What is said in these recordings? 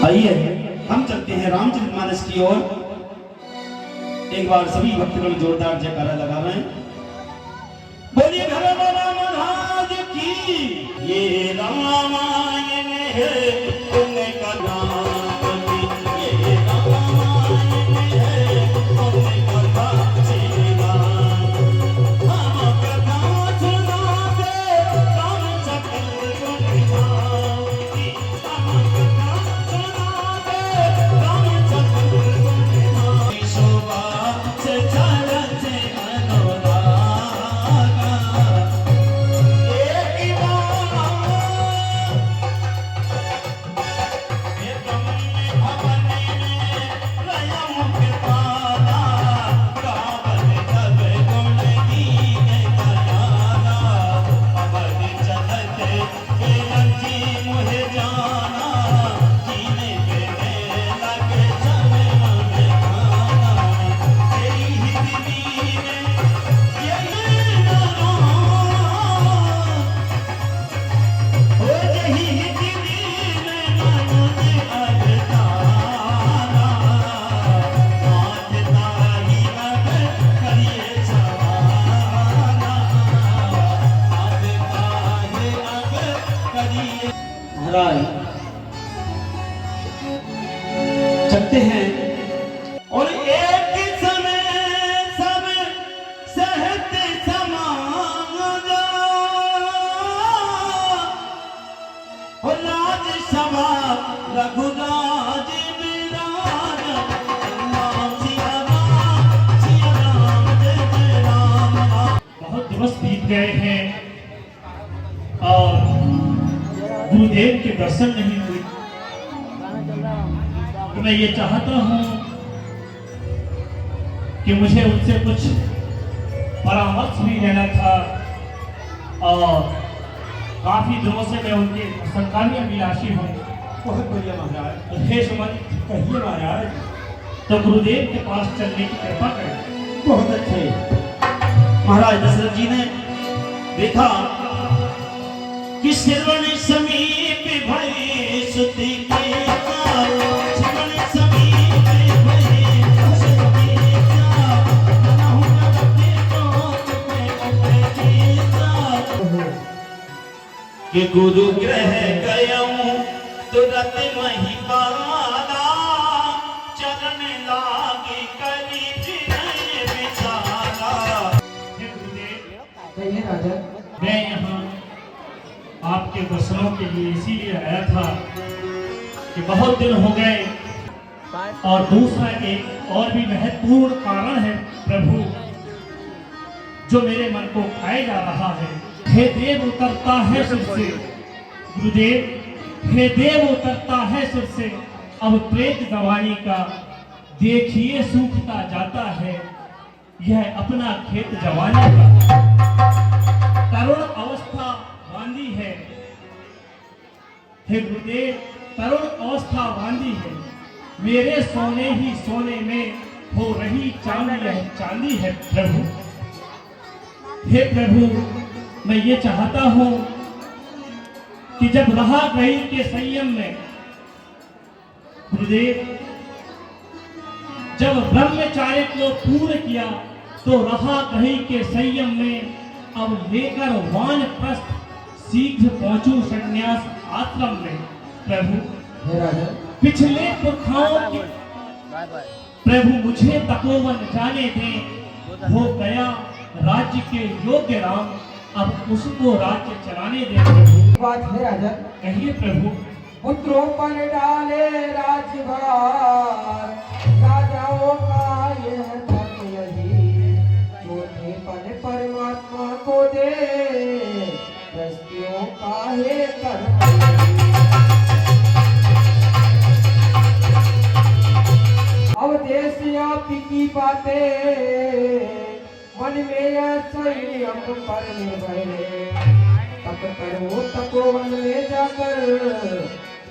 आइए हम चलते हैं रामचरितमानस की ओर। एक बार सभी भक्तगण जोरदार जयकारा लगा रहे हैं। बोलिए घर वाला महाराज की। ये रामायण है उनका नाम, ये रामायण है उनका जीवन। हम कथा सुनाते राम सकल गुण, हम कथा सुनाते राम सकल गुण। शोभा से चरण से चलते हैं और एक समय सब सहते समाज और राज सभा रघुराज विराज। सिया राम जय जय राम। बहुत दिवस बीत गए हैं और गुरुदेव के दर्शन नहीं हुए। तो मैं ये चाहता हूँ कि मुझे उनसे कुछ परामर्श भी लेना था और काफी दिनों से मैं उनके सरकारी अभिलाषी हूँ। बहुत बढ़िया महाराज। हे सुमन, कहिए महाराज। तो गुरुदेव के पास चलने की कृपा करें। बहुत अच्छे। महाराज दशरथ जी ने देखा कि श्रवण समीप भई सुति के श्रवण समीप भई सुति के गुरु ग्रह गयऊं तुरंत मही बाला चरण लागे करी फिरे विचारा। कहिए राजा। मैं यहाँ आपके दर्शनों के लिए इसीलिए आया था कि बहुत दिन हो गए और दूसरा एक और भी महत्वपूर्ण कारण है प्रभु जो मेरे मन को खाए जा रहा है। हे देव उतरता है सिर से गुरुदेव, हे देव उतरता है सिर से अब प्रेत गवानी का देखिए सूखता जाता है यह अपना खेत जवानी का। तरुण अवस्था बांधी है हे गुरुदेव, तरुण अवस्था बांधी है मेरे सोने ही सोने में हो रही चांदी है चांदी है प्रभु। हे प्रभु, मैं ये चाहता हूं कि जब रहा गई के संयम में गुरुदेव जब ब्रह्मचार्य को पूर्ण किया तो रहा कहीं के संयम में अब लेकर वानप्रस्थ शीघ्र पहुंचू संन्यास आश्रम में प्रभु। पिछले पुरखाओं की प्रभु मुझे तपोवन जाने दें। हो गया राज्य के योग्य राम, अब उसको राज्य चलाने दें प्रभु। बात है राजा। कहिए प्रभु। पुत्रों पर डाले राज्यभार राजाओं का यह धर्म यही, छोटे पन परमात्मा को दे रस्तियों का है कर्म। अब देश आप की बातें मन में यह संयम पर निर्भय, तप करो तपोवन में जाकर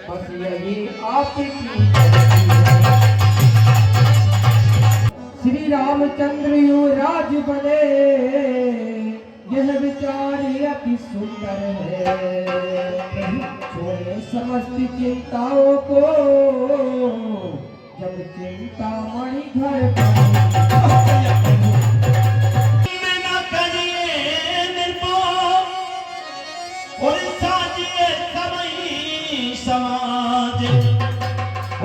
बस यही आपकी। श्री रामचंद्र युवराज बने यह विचार अति सुंदर है। छोड़े समस्त चिंताओं को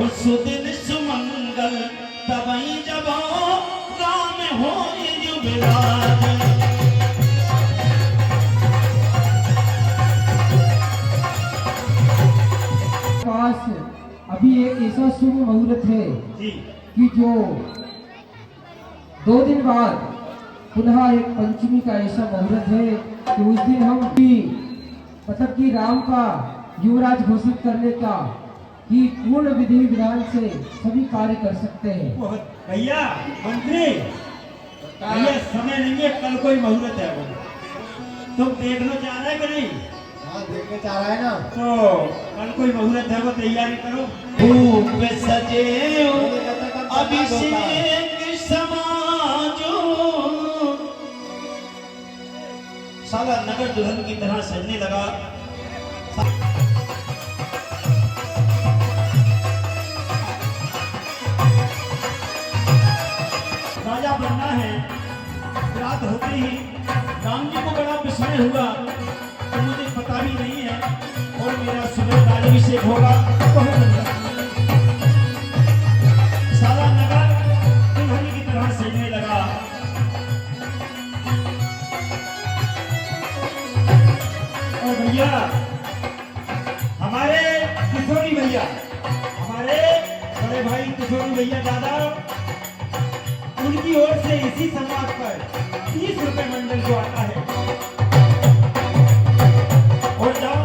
और सुदिन सुमंगल तबई जब राम हो युवराज। पास अभी एक ऐसा शुभ मुहूर्त है जी कि जो 2 दिन बाद पुनः एक पंचमी का ऐसा मुहूर्त है कि उस दिन हम भी मतलब कि राम का युवराज घोषित करने का कि पूर्ण विधि विधान से सभी कार्य कर सकते हैं। भैया मंत्री भैया समय नहीं है, कल कोई मुहूर्त है वो। तुम देखना चाह रहे कि नहीं? हाँ देखने चाह रहा है ना। तो कल कोई मुहूर्त है वो तैयारी करो। धूप सजे अभिषेक समाजो। सारा नगर दुल्हन की तरह सजने लगा। राजा बनना है। रात होते ही राम जी को बड़ा विस्मय हुआ तो मुझे पता भी नहीं है और मेरा सुबह राज्याभिषेक होगा बहुत अच्छा। सारा नगर दुल्हन की तरह सजने लगा। और भैया हमारे किशोरी भैया, हमारे बड़े भाई किशोरी भैया दादा, उनकी ओर से इसी समाज पर 30 रुपए मंडल को आता है। और जब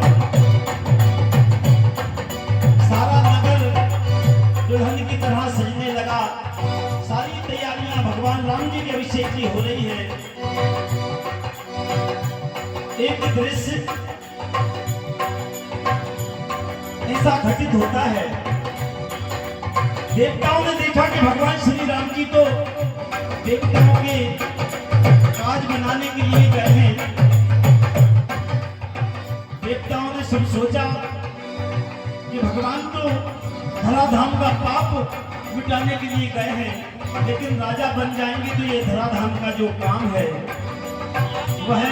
सारा नगर दुल्हन की तरह सजने लगा, सारी तैयारियां भगवान राम जी के अभिषेक की हो रही है। एक दृश्य ऐसा घटित होता है। देवताओं ने देखा कि भगवान श्री राम जी तो देवताओं के काज बनाने के लिए गए हैं। देवताओं ने सब सोचा कि भगवान तो धराधाम का पाप मिटाने के लिए गए हैं, लेकिन राजा बन जाएंगे तो ये धराधाम का जो काम है वह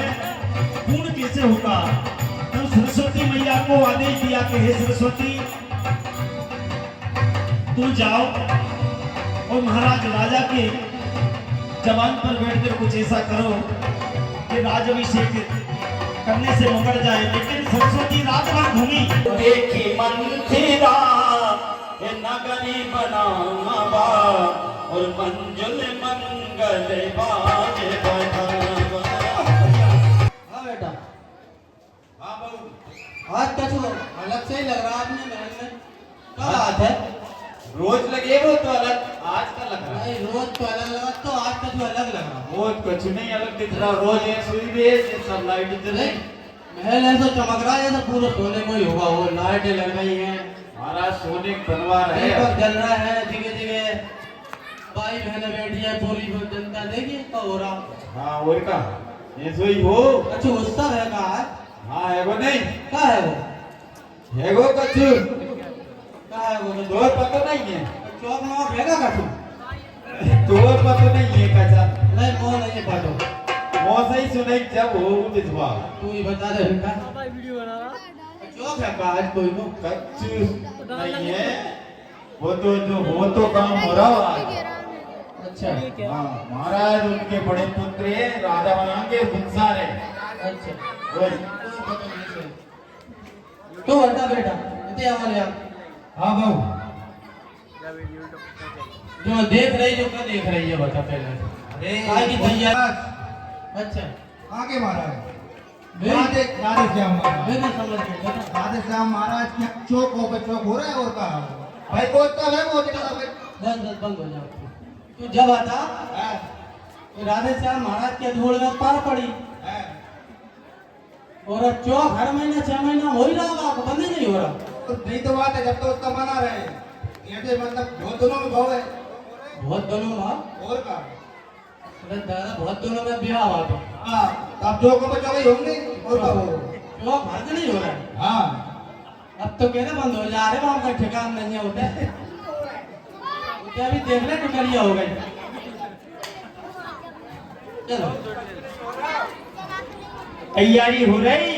पूर्ण कैसे होगा। तो सरस्वती मैया को आदेश दिया कि हे सरस्वती, तू जाओ और महाराज राजा के जवान पर बैठकर कुछ ऐसा करो कि राज्याभिषेक करने से मुकर जाए। लेकिन सरस्वती रात भर घूमी। देखी मंथिरा ये नगरी बनावा और मंजुल मंगल बाज बजावा। हाँ बेटा, हाँ बहू, आज का तो अलग से ही लग रहा है आपने महल में। क्या बात है? रोज लगे वो तो अलग, आज का लग रहा है। नहीं रोज तो अलग लगा, तो आज का तो अलग लग रहा। रोज कुछ नहीं अलग दिख रहा। रोज ये सुई भी है, ये सब लाइट जल रही। महल ऐसा चमक रहा है जैसे पूरा सोने में ही होगा। वो लाइटें लग रही हैं, हमारा सोने का बनवार है। दीपक जल रहा है जगह जगह। भाई बहनें बैठी है, पूरी जनता देखिए क्या हो रहा। हाँ और का ये सोई हो। अच्छा उत्सव है कहा है? हाँ है वो नहीं क्या है वो? है वो कछु क्या है वो? तो पता नहीं है। चौक में आप रहेगा का तू? तो पता नहीं है कचा। नहीं कौन है ये बातों? वो सही सुनाई जब हो दिखवा। तू ही बता दे बेटा। वीडियो बना रहा। चौक है का आज कोई को? कछु नहीं है। वो तो काम हो रहा है। अच्छा हाँ महाराज उनके बड़े पुत्र है, राजा बनाएंगे गुलजार है। अच्छा वही। तो बता बेटा इतने हमारे आप हाँ बहू, जो देख रही जो क्या देख रही है बता पहले। अरे काय की तैयारी? अच्छा आगे महाराज मैं राधे श्याम महाराज मैं नहीं समझ गया बेटा। राधे श्याम महाराज क्या चौक हो पे चौक हो रहा है और का भाई कोई है वो देखा भाई बस बस बंद हो जाओ। तू जब आता तो राधे श्याम महाराज के धूल में पार पड़ी और अब चौक हर महीना 6 महीना हो ही रहा होगा, बंद ही नहीं हो रहा। तो नहीं तो बात है जब तो उसका मना रहे ये मतलब बहुत दोनों में भाव है बहुत दोनों में और का अरे दादा बहुत दोनों में ब्याह हुआ तो हाँ अब चौक पे चौक ही होंगे और का हो चौक भर नहीं हो रहा है। हाँ अब तो कहते बंद हो जा रहे वहां का ठिकान नहीं है होता क्या भी देख रहे टुकड़िया हो गई। चलो तैयारी हो रही।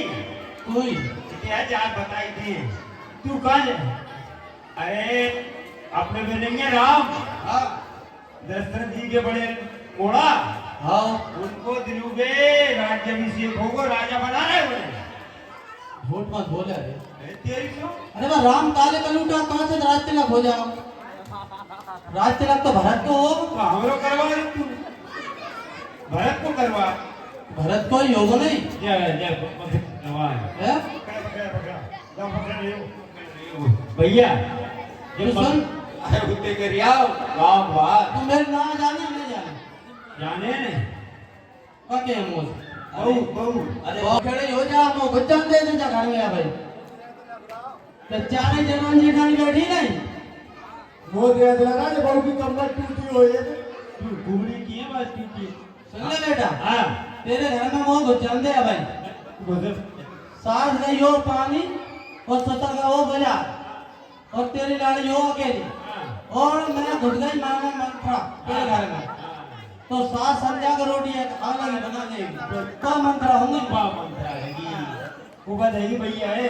कोई क्या जान बताई थी तू कहाँ जा? अरे अपने में नहीं है राम, हाँ दशरथ जी के बड़े मोड़ा, हाँ उनको दिलूबे राज्याभिषेक होगा, राजा बना रहे बने। झूठ मत बोले रे। तेरी क्यों? अरे बा राम काले कलूटा कहाँ से राज तिलक हो जाओ? राज तिलक तो भरत को हो। तो हमरो करवा रही तू, भरत को करवा। भरत को ही होगा नहीं है? भैया तू सुन, होते करिया काम बात तू मेरे ना जाने नहीं जाने जाने नहीं का के मोज बहु बहु अरे वो खड़े हो जा, मो बच्चन दे दे जा घर में आ भाई। तो चारे जवान जेठानी बैठी नहीं वो दे देगा जो बहू की कमर टूटी हो ये तू घूमने की है बात की। सुन ले बेटा, हाँ तेरे घर में मोह बच्चन दे भाई। सास गई हो पानी और ससुर का वो बजा और तेरी लाड़ी हो अकेली और मैं घुट गई मांगा मंत्रा तेरे घर में। तो सास संध्या को रोटी है खाना की बना देगी तो मंत्रा होंगे। मंत्रा है वो बात है भैया है।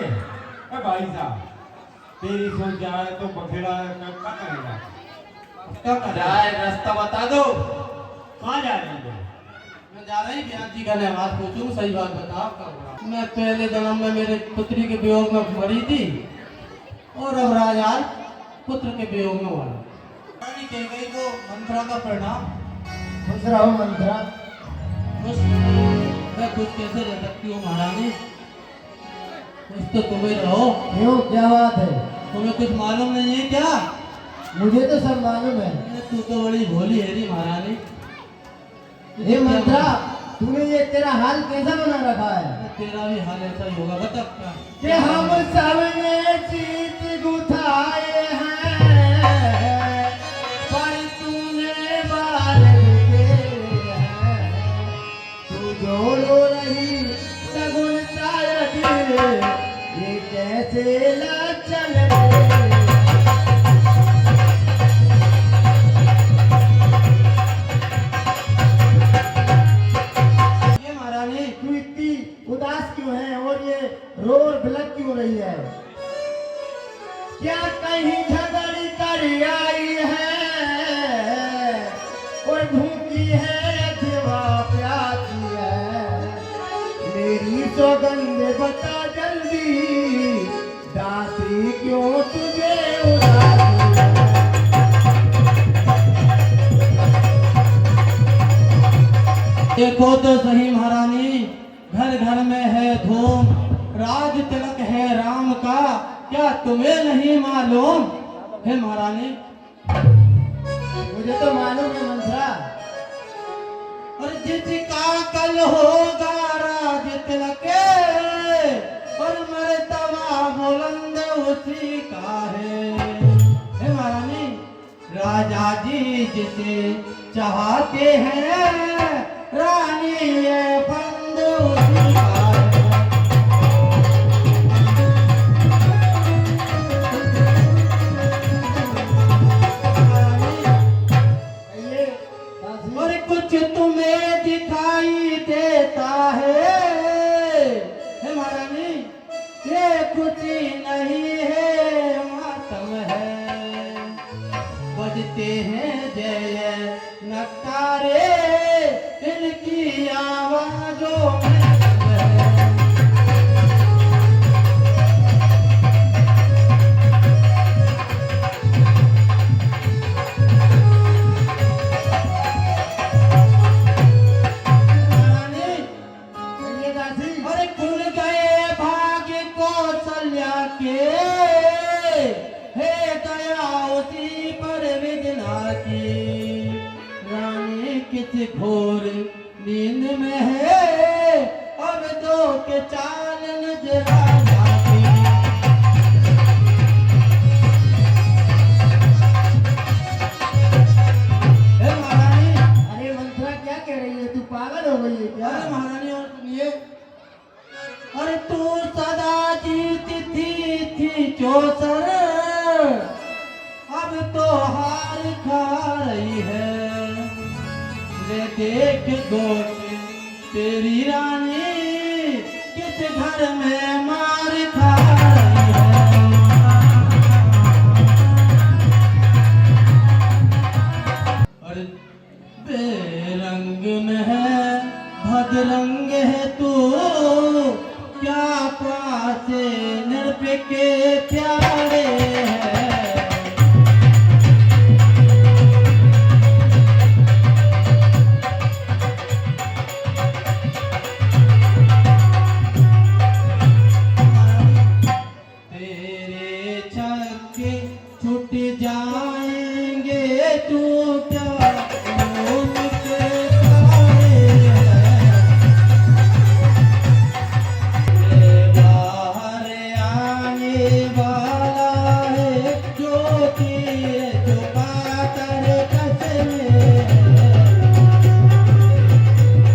भाई साहब तेरी सोच जाए तो बखेड़ा क्या करेगा? क्या कर रहा जाए रास्ता बता दो, कहाँ जा रहे हैं? मैं जा रही बयान जी का बात पूछूं, सही बात बता कब? मैं पहले जन्म में मेरे पुत्री के वियोग में मरी थी और अब राजा पुत्र के वियोग में हुआ। रानी कह गई को मंत्रा का परिणाम खुश रहो मंत्रा। मैं कुछ कैसे रह सकती हूँ महारानी? कुछ तो तुम्हें रहो। क्यों क्या बात है? तुम्हें कुछ मालूम नहीं है क्या? मुझे तो सब मालूम है। तू तो बड़ी भोली है री महारानी। ये मंत्रा तूने ये तेरा हाल कैसा बना रखा है? तेरा भी हाल ऐसा ही होगा, बता क्या? कि हम सबने चीत गुथाए हैं पर तूने बाल बिखेरे हैं। तू जोड़ो रही सगुन तायक ये कैसे लचल रे। ये महारानी तू इतनी उदास क्यों है और ये रो और बिलक क्यों रही है? क्या कहीं झगड़ी कर आई है और भूखी है अथवा प्यासी है? मेरी सौगंध बता जल्दी दासी क्यों तुझे उदासी है? देखो तो सही महारानी, घर घर में है धूम, राज तिलक है राम का, क्या तुम्हें नहीं मालूम है महारानी? मुझे तो मालूम है मंत्रा। और जिसका कल होगा राज तिलक और मर्तबा बुलंद उसी का है महारानी। राजा जी जिसे चाहते हैं रानी ये बंद उसी का है। ये दासी और कुछ तुम्हें दिखाई देता है महारानी? ये कुछ नहीं है मातम है। बजते हैं जय नकारे इनकी आवाजों में है। महारानी ये दासी अरे खुल गए भाग्य कौशल्या के, हे दया उसी पर विजना की। रानी किस घोर नींद में है अब तो के चाल नजरा जाती। हे महारानी, अरे मंत्रा क्या कह रही है? तू पागल हो गई है क्या? अरे महारानी और सुनिए, अरे तू सदा जीती थी चौसर, अब तो हार खा रही है। ले देख गोट तेरी रानी किस घर में मार खा रही है। रंग है तू क्या पास निर्भीक प्यारे है। तेरे छक्के छूट जाएंगे तू क्या घूम के तारे है। बाहर आने वाला है जो तीर चुका कर कसम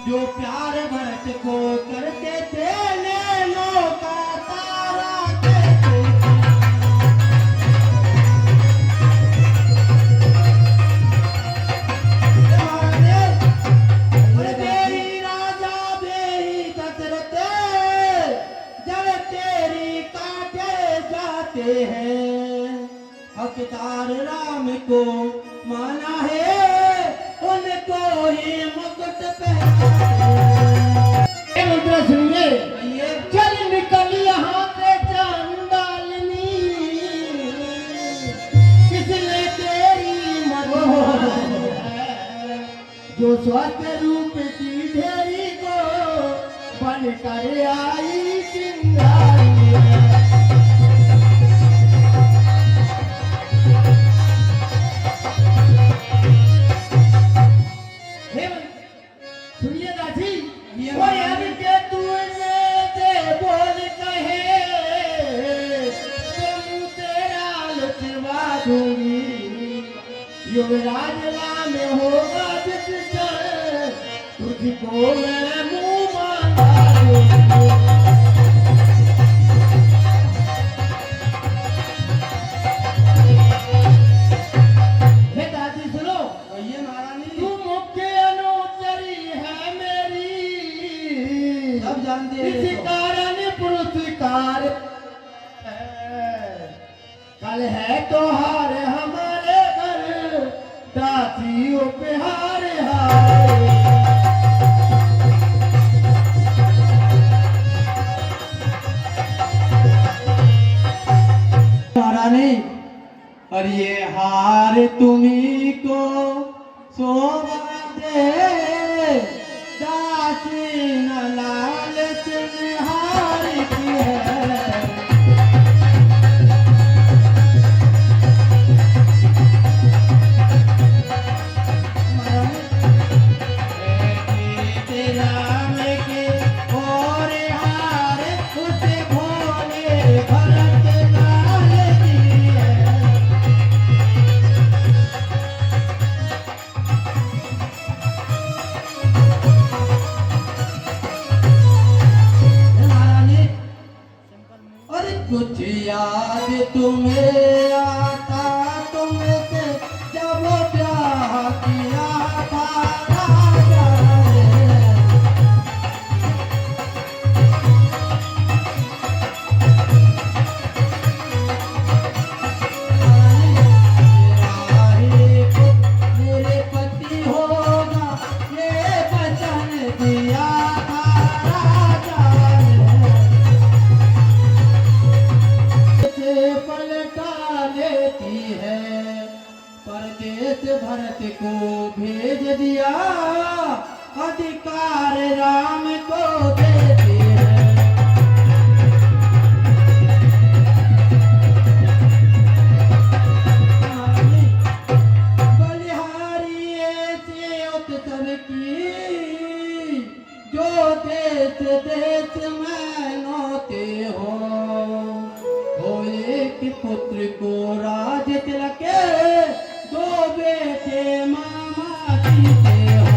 जो प्यार भरत को करते थे नैनों का तारा कहते थे। अरे बेरी राजा बेरी दशरथ जब तेरी काटे जाते हैं हकदार राम को माना है उनको ही मुकुट पहनाते हैं। ये मंत्र सुनिए। ये चल निकल यहाँ से चांडालिनी, किसने तेरी मदद है, जो स्वस्थ रूप की ढेरी को बन कर आई चिंगारी है। हे सुनिए दासी, ये वो याद के तूने से बोल कहे तुम तेरा लुचवा दूंगी, युवराज राम होगा जिस क्षण तुझको मैं मुंह मांगा दूंगी। हे दादी सुनो, ये महारानी तू मुख्य अनुचरी है मेरी, सब जानते हैं इसी तो। कारण पुरस्कार है। कल है त्योहार हमारे घर, दासी उपहार हाय। महारानी और ये हार तुम्ही को शोभा दे दासी न लालच में हार की है। राम के और हार उसे भोले भरत लाल की है। महारानी और कुछ याद तुम्हें आता तुमसे जब प्यार किया था राजा ने। मेरे पति होगा ये वचन दिया था राजा ने। से पलटा लेती है परदेश भरत को भेज दिया अधिकार राम को देती है। बलिहारी ऐसे उत्सव की जो देश देश में नौते हो एक पुत्र को राज तिलक दो बेटे मामा जीते हो।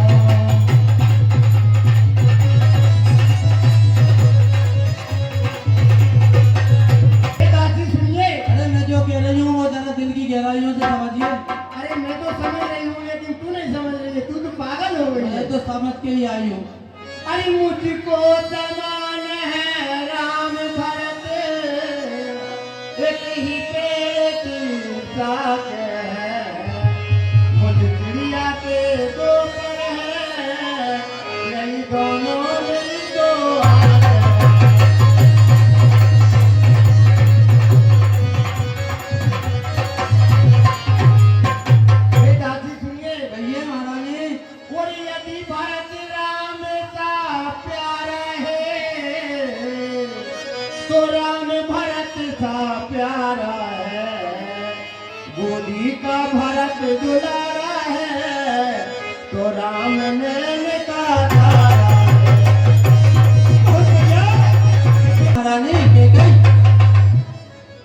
दादी सुनिए। अरे मैं जो कह रही हूँ वो जरा दिल की गहराइयों से समझिए। अरे मैं तो समझ रही हूँ लेकिन तू नहीं समझ रही है, तू तो पागल हो गई है। मैं तो समझ के ही आई हूँ। अरे मुझको समान है राम भरत, एक ही पेट साथ है, मुझ चिड़िया के दो पर है, यही दोनों का भरत दुलारा है तो राम नैन का तारा है। महारानी के गई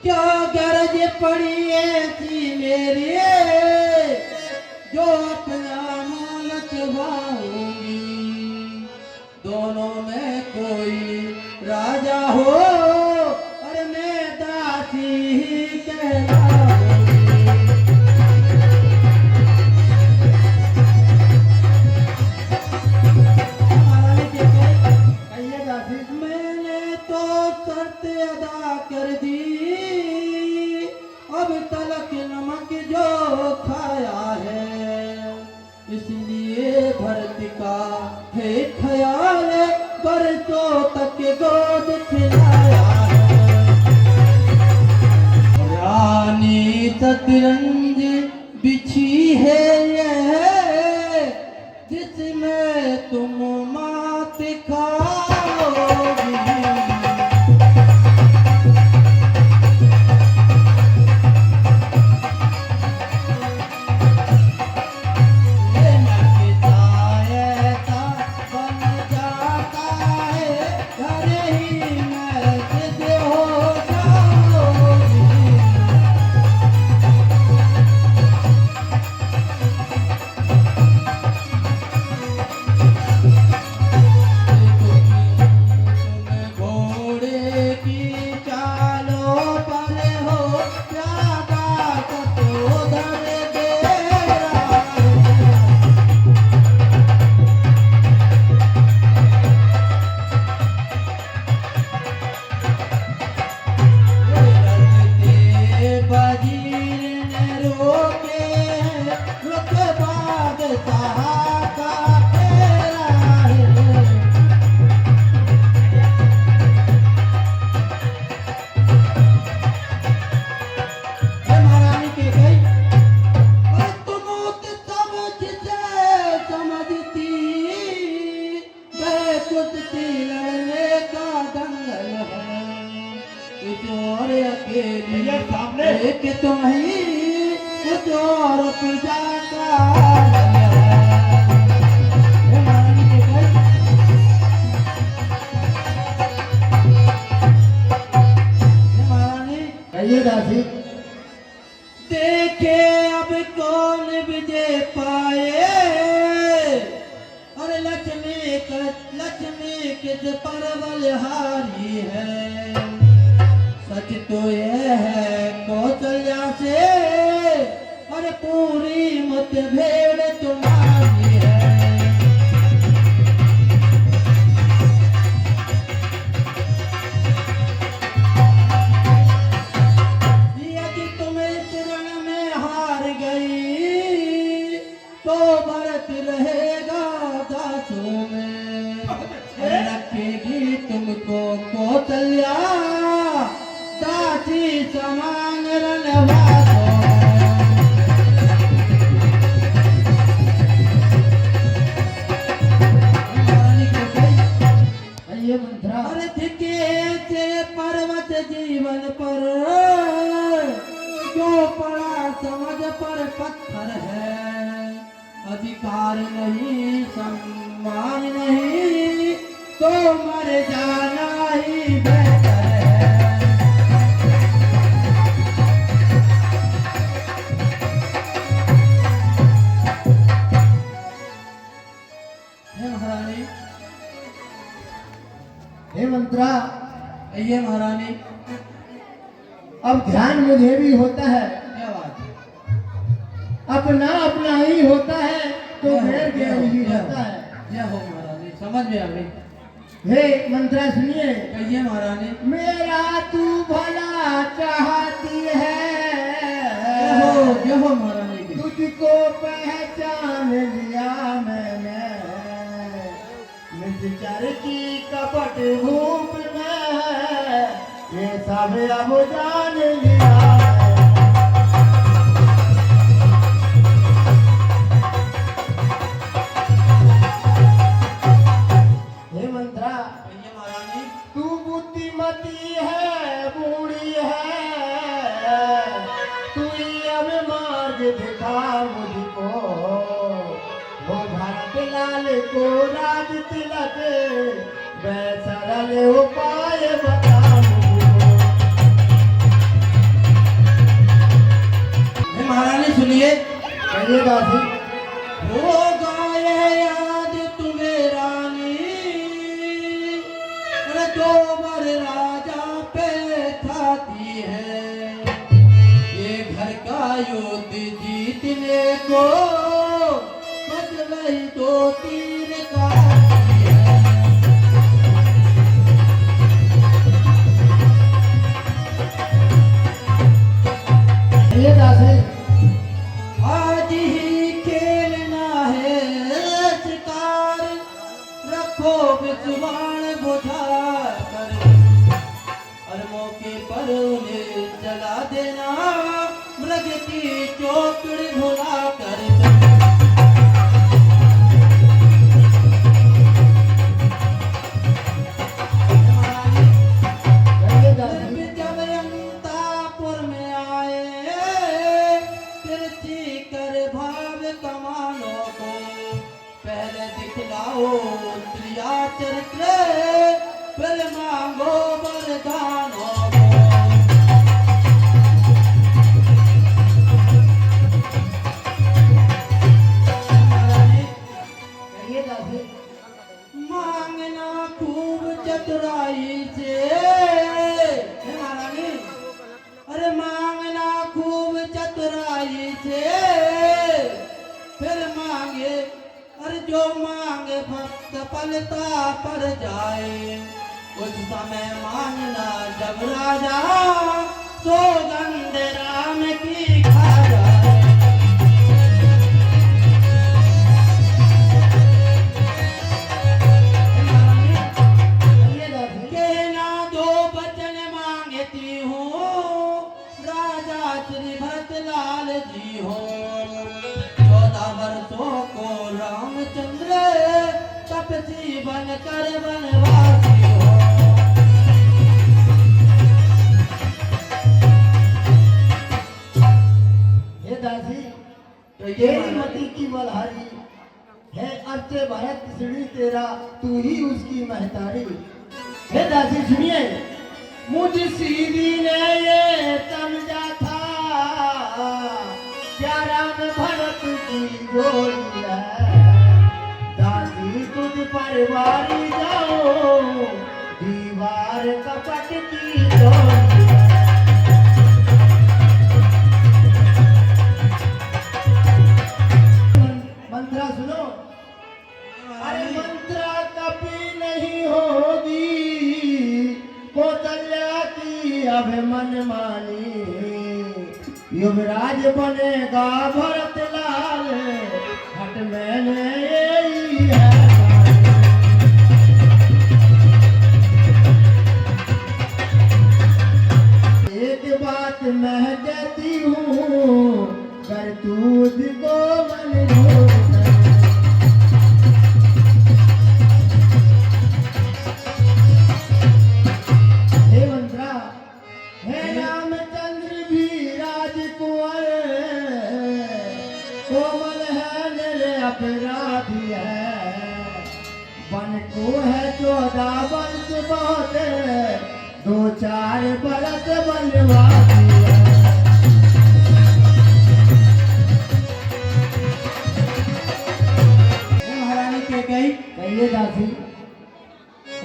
क्या गरज पड़ी ऐसी मेरी जो अपना मान चबाऊंगी। दोनों में कोई राजा हो और मैं दासी ही कहलाऊंगी। महारानी के कहिए दासी। मैंने तो शर्त अदा कर दी, अब तलक नमक जो खाया है, इसलिए भरत का है ख्याल बरसों तक गोद खिलाया है। रानी शतरंज बिछी है यह, जिसमें तुम मात खाओगी। भैया सामने एक तुम ही कुछ और पूजा का महारानी के भाई महारानी कहिए दासी। देखे अब कौन विजय पाए और लक्ष्मी किस पर बलिहारी है। सच तो यह है कौशल्या से और पूरी मुठभेड़ तुम्हारी है। यदि तुम इस रण में हार गई तो भरत रहेगा दासों में, रखेगी तुमको कौशल्या दासी समान रणवासों। कहिए मंत्रा। अर्थ के से पर्वत जीवन पर जो पड़ा समझ पर पत्थर है। अधिकार नहीं सम्मान नहीं तो मर जाना ही बेहतर है। महारानी हे मंत्रा। ये महारानी अब ध्यान मुझे भी होता है, क्या बात है। अपना अपना ही होता है तो गैर गैर ही रहता है। यह हो महारानी समझ में आ गई। हे मंत्रा सुनिए। कहिए महारानी। मेरा तू भला चाहती है, यह हो महारानी की। तुझको पहचान लिया मैंने, निश्चर की कपट रूप में ये सब अब जान लिया। हे मंत्रा। कहिए महारानी। तू बुद्धिमती है, बूढ़ी है, तू ही अब मार्ग दिखा मुझको, वो भरत लाल को राज तिलक, वह सरल उपाय बता मुझको। महारानी सुनिए, कहिए दासी। हो गाए याद तुम्हें रानी, अरे जो बर राजा पे खाती है, ये घर का युद्ध जीतने को बस वही दो तीर काटती है। कहिए दासी। आज ही खेलना है शिकार, रखो विस्वाण बुझा कर, और मौके पर उन्हें जला देना, मृग की चौकड़ी भुला कर। कहिए दासी। जब अंतापुर में आए, तिरछी कर भाव कमानों को, पहले दिखलाओ प्रिया चरित्र, फिर मांगो वरदानों को। कहिए दासी। मांगना खूब चतुराई से, हे महारानी, अरे मांगना खूब चतुराई से, फिर मांगे, अरे जो मांगे सफलता पर जाए, उस समय मांगना जब राजा सौगंध राम की खा जाए। कहिए दासी। कहना दो वचन मांगती हूँ, राजा श्री भरतलाल जी हो, 14 वर्षों को रामचंद्र तपसी बनकर वनवासी हो। हे दासी। तो ये तेरी महारानी- मति की बलहारी है, अर्चे भरत श्री तेरा, तू ही उसकी महतारी। हे दासी सुनिए, मुझ सीधी ने ये समझा था, क्या राम भरत की जोड़ी है, दासी तुझ पर वारी जाओ, दीवार कपट की जोड़ी है। मंत्रा सुनो। अरे मंत्रा कभी नहीं होगी कौशल्या की अब मनमानी, युवराज बनेगा भरत लाल, हट मैंने यही है मानी। एक बात मैं कहती हूँ, कर तुझको मंजूर है। हे मंत्रा, हे रामचंद्र भी राजकुंवर, कोमल है मेरे अपराधी है, बन को है 14 वर्ष बहुत, 2-4 बरस बनवासी है। महारानी के गई कहिए दासी।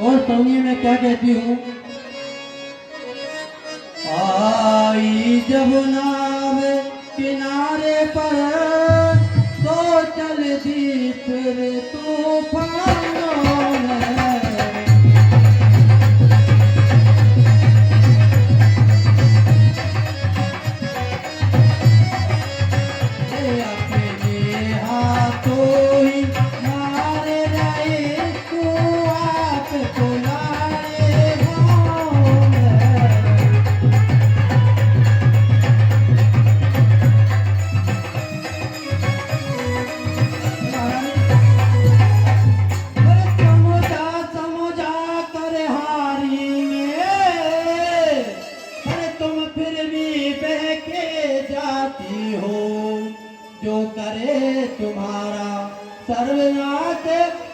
और सुनिए मैं क्या कहती हूँ, आई जमुना में किनारे पर, तो चल दी फिर तूफानों में। ये अपने हाथों ही मारे रहे, तू आप तुम्हारे गाँव में। जो करे तुम्हारा सर्वनाश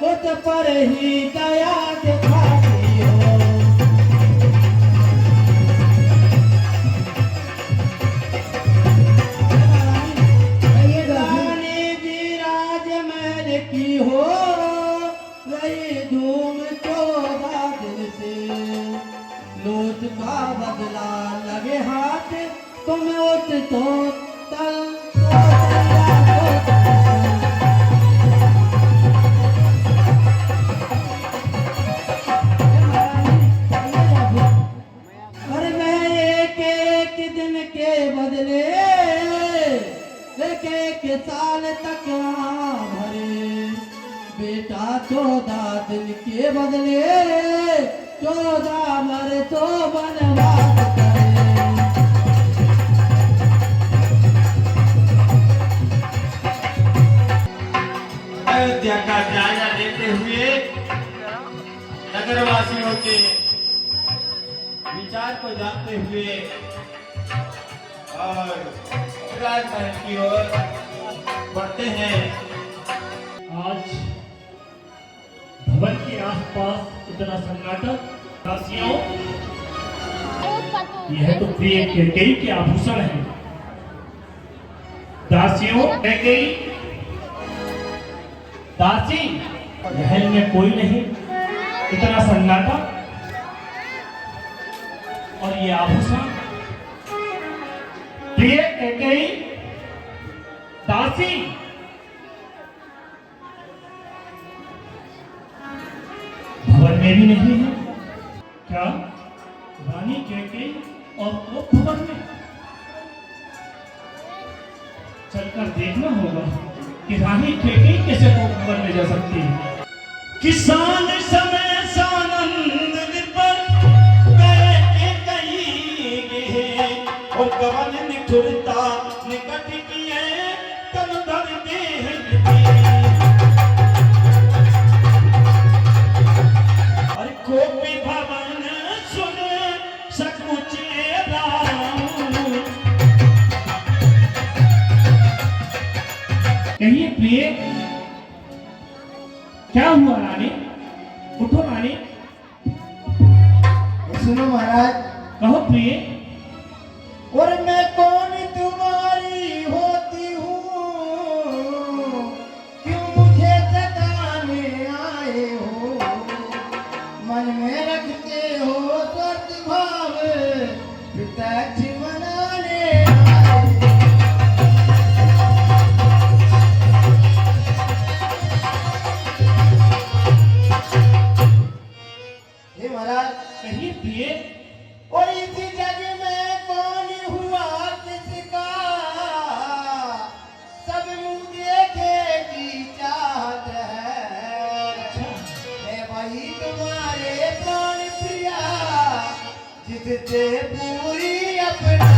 उस पर ही दया दिखाती हो। रानी जी राजमहल की हो रही धूम 14 दिन से, लूट का बदला लगे हाथ तुम उस तो तल और मैं एक दिन के बदले एक साल तक भरे, बेटा 14 दिन के बदले 14 बरसों बनवास करे। अयोध्या का जायजा लेते हुए नगरवासियों के विचार को जानते हुए और राजमहल की ओर बढ़ते हैं। आज भवन के आसपास इतना सन्नाटा, दासियों, यह तो प्रिय कैकेयी के आभूषण हैं। दासियों, कैकेयी, दासी, महल में कोई नहीं, इतना सन्नाटा, और ये आभूषण। प्रिय कैकेयी, दासी, भवन में भी नहीं है क्या? रानी कैकेयी और वो भवन में? चलकर देखना होगा कि रानी कैकेयी कैसे वो भवन में जा सकती है। किसान समय सानंद पर गए कैकेयी और गवन निठुरता निकट किए तन धर देह और कोपी भवन सुन सकुचे राम। कहिए प्रिय, क्या हुआ रानी? उठो रानी, सुनो महाराज, कहो प्रिय। और मैं कौन तुम्हारी होती हूँ, क्यों मुझे सताने आए हो, मन में रखते हो स्वार्थ भाव, प्रत्यक्ष मनाने आए। हे महाराज, कहिए प्रिय। और इसी जग में कौन हुआ किसका, सब मुंह देखे की चाहत है भाई तुम्हारे प्राण प्रिया, जिससे पूरी अपना।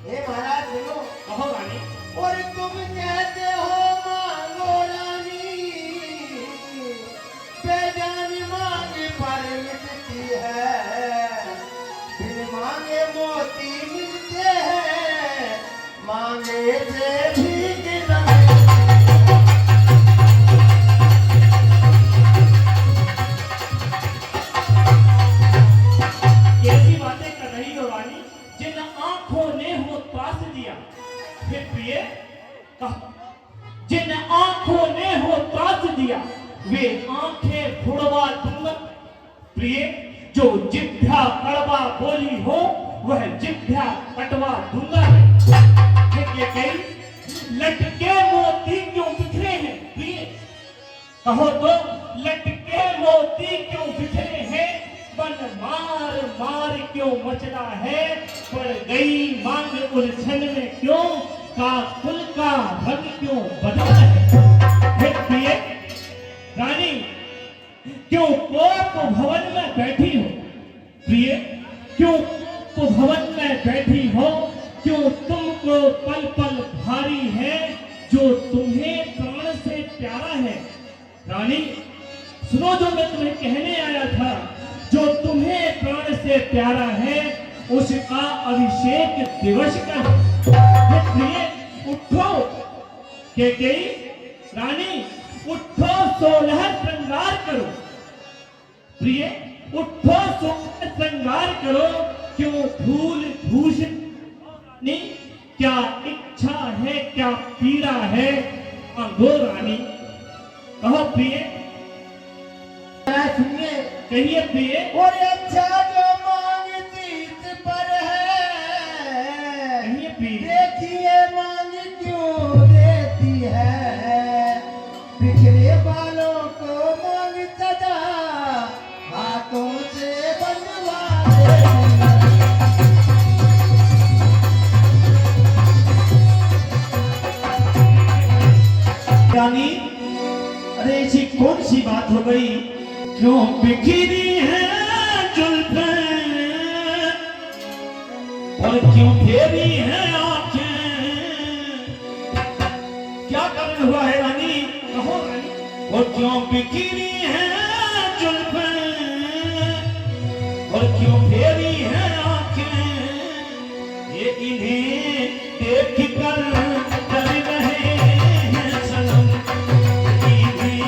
हे महाराज सुनो, कहो रानी। और तुम कहते हो मांगो रानी, बेजान मांग पर मिलती है, बिन मांगे मोती मिलते हैं, मांगे से भीग नहीं। कैसी बातें कर रही हो रानी, जिन आंखों ने हो त्रास दिया। फिर प्रिय, जिन आंखों ने हो त्रास दिया, वे आंखें फुड़वा दूंगा। प्रिय, जो जिभ्या कड़वा बोली हो, वह जिभ्या कटवा दूंगा। लटके मोती क्यों बिखरे हैं? प्रिय, कहो तो, लटके मोती क्यों बिखरे हैं? बन मार मार क्यों मचला है? पड़ गई मांग उलझन में क्यों? काकुल का रंग क्यों बदला है? हे प्रिय रानी, क्यों कोप भवन में बैठी हो? प्रिय, क्यों भवन में बैठी हो? क्यों तुमको पल पल भारी है जो तुम्हें प्राण से प्यारा है? रानी सुनो जो मैं तुम्हें कहने आया था, जो तुम्हें प्राण से प्यारा है उसका अभिषेक दिवस कल। हे प्रिय उठो, कैकेयी रानी उठो, 16 श्रृंगार करो। प्रिय उठो, 16 श्रृंगार करो, क्यों फूल भूषण रानी, क्या इच्छा है, क्या पीड़ा है, मांगो रानी। कहो प्रिय, सुनिए, कहिए प्रिय। और अच्छा जो मांगती इस पर है, कहिए प्रिय। देखिए मांग क्यों देती है, बिखरे बालों को मांग सदा हाथों से बनवा देती है। रानी, अरे ऐसी कौन सी बात हो गई, क्यों बिखरी है जुल्फें और क्यों फेरी है आंखें, क्या कारण हुआ है रानी? कहो रानी। और क्यों बिखरी है जुल्फें और क्यों फेरी है आंखें, ये इन्हें देख कर डर रहे हैं सनम, इन्हें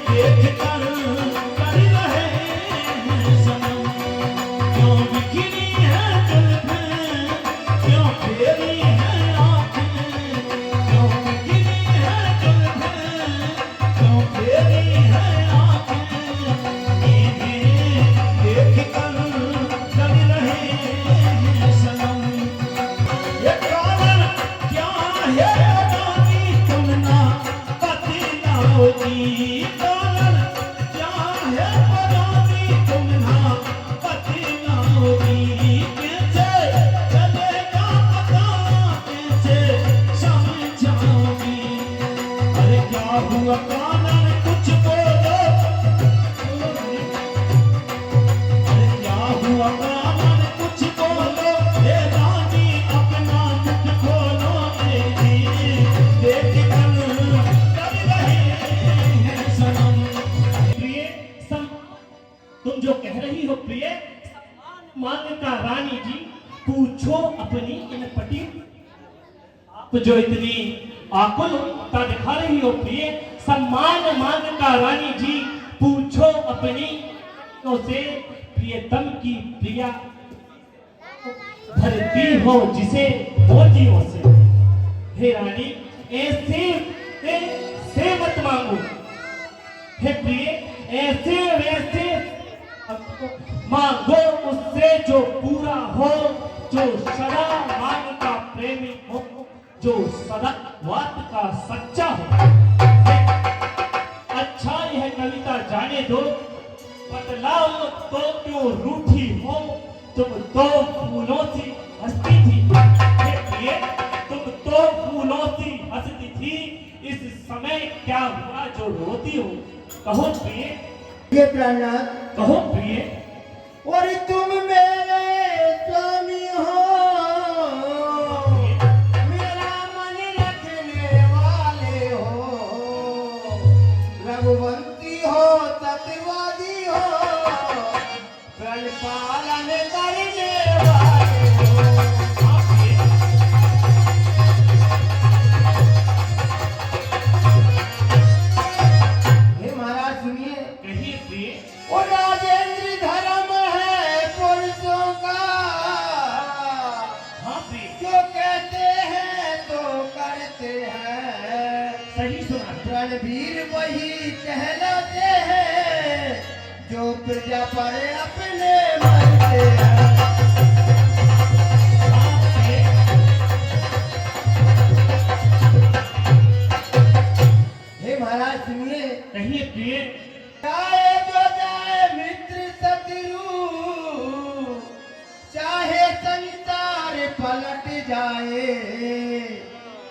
देख कर डर रहे हैं सनम। क्यों बिखरी है जुल्फें, क्यों फेरी है आंखें, क्यों बिखरी है जुल्फें, क्यों फेरी है आंखें, इन्हें देख कर डर रहे हैं सनम। ये कारण क्या है रानी, तुम ना बतलाओ जी, कारण क्या है रानी, तुम ना बतलाओ जी। कैसे चलेगा पता, कैसे समझाओगी, अरे क्या हुआ कारण, कुछ बोलो, अरे क्या हुआ कारण, कुछ बोलो, हे रानी अपना मुख खोलो, देख कर डर रहे हैं सनम। प्रिय तुम जो कह रही हो प्रिय, मान्यता रानी जी, पूछो अपनी इन पति। आप जो इतनी आकुलता दिखा रही हो प्रिय, सम्मान मान्यता रानी जी, पूछो अपनी से प्रियतम की प्रिया धरती हो जिसे मोतियों से। हे रानी ऐसे मत मांगो, हे प्रिय ऐसे वैसे मांगो उससे जो पूरा हो, जो सदा मान का प्रेमी हो, जो सदा बात का सच्चा हो। अच्छा यह कविता जाने दो, बतलाओ तो क्यों रूठी हो, तुम तो फूलों सी हंसती थी। हे प्रिय तुम तो फूलों सी हंसती थी, इस समय क्या हुआ जो रोती हो? कहो प्रिय, ये प्राणनाथ, कहो प्रिय। और तुम मेरे स्वामी हो, मेरा मन रखने वाले हो, रघुवंती हो, सत्यवादी हो, प्रण पालन करने वाले हो। हे महाराज सुनिए, कहिए प्रिय। और राजेंद्र धर्म है पुरुषों का, हाँ प्रिय, जो कहते हैं तो करते हैं, सही सुना। रणवीर वही कहलाते हैं, जो प्रजा पर अपने मरते हैं। हाँ प्रिय, हे महाराज सुनिए, कहिए प्रिय। चाहे जो जाए मित्र शत्रु, चाहे संसार पलट जाए,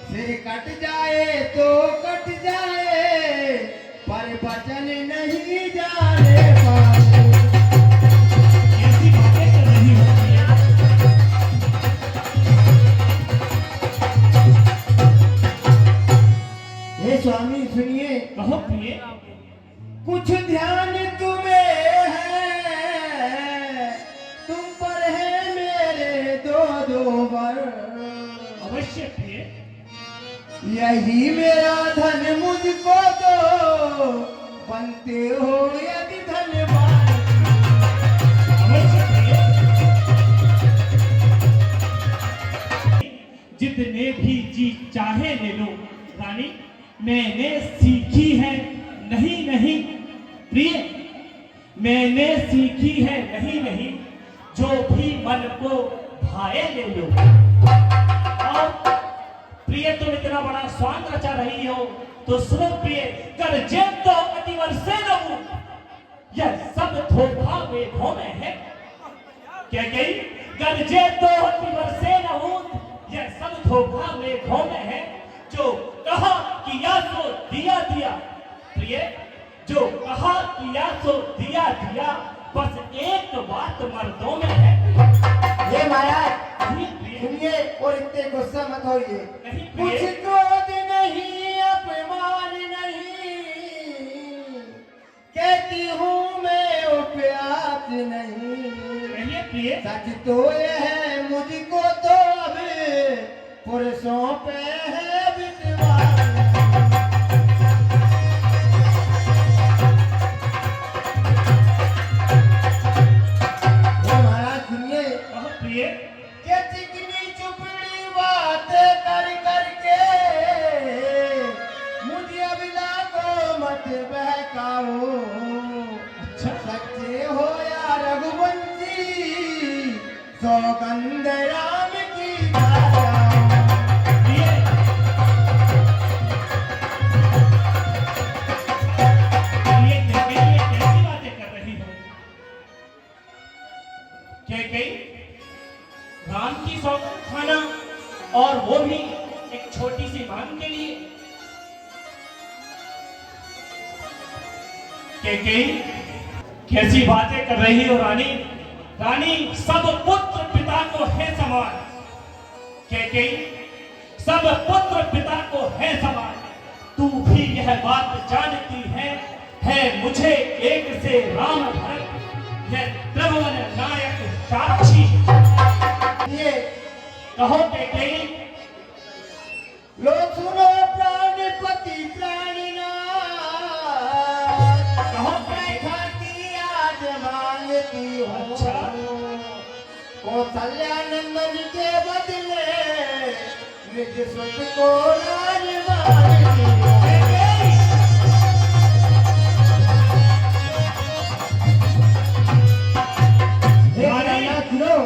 सिर कट जाए तो कट जाए, पर वचन नहीं जाने पाए। ऐसी बातें कर रही हो प्रिय। हे स्वामी सुनिए, कहो प्रिय। कुछ ध्यान यही मेरा धन मुझको दो, बनते हो यदि धनवान। अवश्य प्रिय। जितने भी जी चाहे ले लो रानी, मैंने सीखी है नहीं नहीं प्रिय, मैंने सीखी है नहीं नहीं, जो भी मन को भाए ले लो। और प्रिय तुम इतना बड़ा स्वांग रचा रही हो तो सुनो प्रिय, कर जे तो अतिवर से लहू, यह सब धोखा वेदों में है। क्या गई? कर जे तो अतिवर से लहू, यह सब धोखा वेदों में है। जो कहा किया सो दिया दिया प्रिय, जो कहा किया सो दिया दिया, बस एक बात मर्दों में है। ये महाराज नहीं प्रिय, सुनिए और इतने गुस्सा मत होइए। नहीं प्रिय, कुछ क्रोध नहीं, अपमान नहीं, कहती हूँ मैं उपयात नहीं। कहिए प्रिय। सच तो ये है मुझको तो अब पुरुषों पे है विश्वास। ये महाराज सुनिए कहो प्रिय। कि चिकनी चुपड़ी बातें कर करके मुझे अबिला को मत बहकाओ। अच्छा सच्चे हो या रघुवंशी, सौगंध राम की गाया। प्रिय, प्रिय कैकेयी ये कैसी बातें कर रही हो? कैकेयी राम की सौगंध खाना, और वो भी एक छोटी सी मांग के लिए। कैकेयी कैसी बातें कर रही हो रानी? रानी सब पुत्र पिता को है समान। कैकेयी सब पुत्र पिता को है समान। तू भी यह बात जानती है मुझे एक से राम भरत, यह त्रिभुवन नायक साक्षी। ये कहो कैकेयी। लो सुनो प्राणपति प्राणनाथ, कहो खाती आज मांगती हो। अच्छा। कौशल्यानंदन के बदले निज सुख को राज मांगती हो। हे प्राणनाथ सुनो,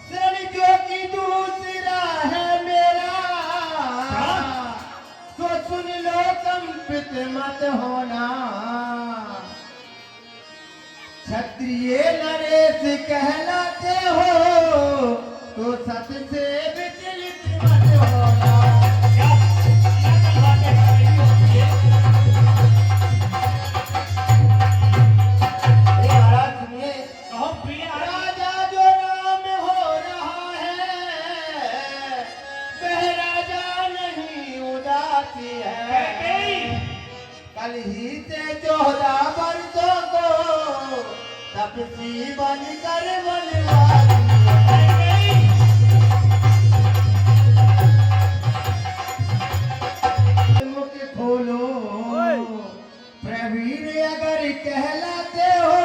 शरण जो की दूसरा है मेरा, तो सुन लो कंपित मत होना। क्षत्रिय नरेश कहलाते हो, तो सत से विचलित मत होना। क्या बातें कर रही हो प्रिय? हे महाराज सुनिए, कहो प्रिय। राजा जो राम हो रहा है, वह राजा नहीं उदासी है। कैकेयी कल ही से 14 वर्षों को तपसी बनकर बनवाई है। मुख खोलो, प्रवीण अगर कहलाते हो,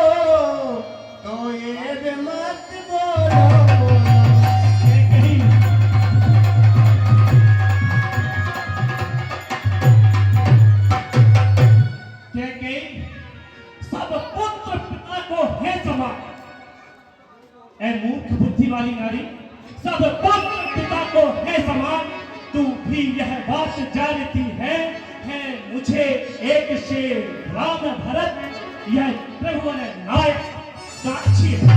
तो ये भी मत बोलो। कैकेयी कैकेयी सब पुत्र पिता को है समान। ऐ मूर्ख बुद्धि वाली नारी, सब पुत्र पिता को है समान। तू भी यह बात जानती है मुझे एक से राम भरत, यह त्रिभुवन नायक साक्षी है।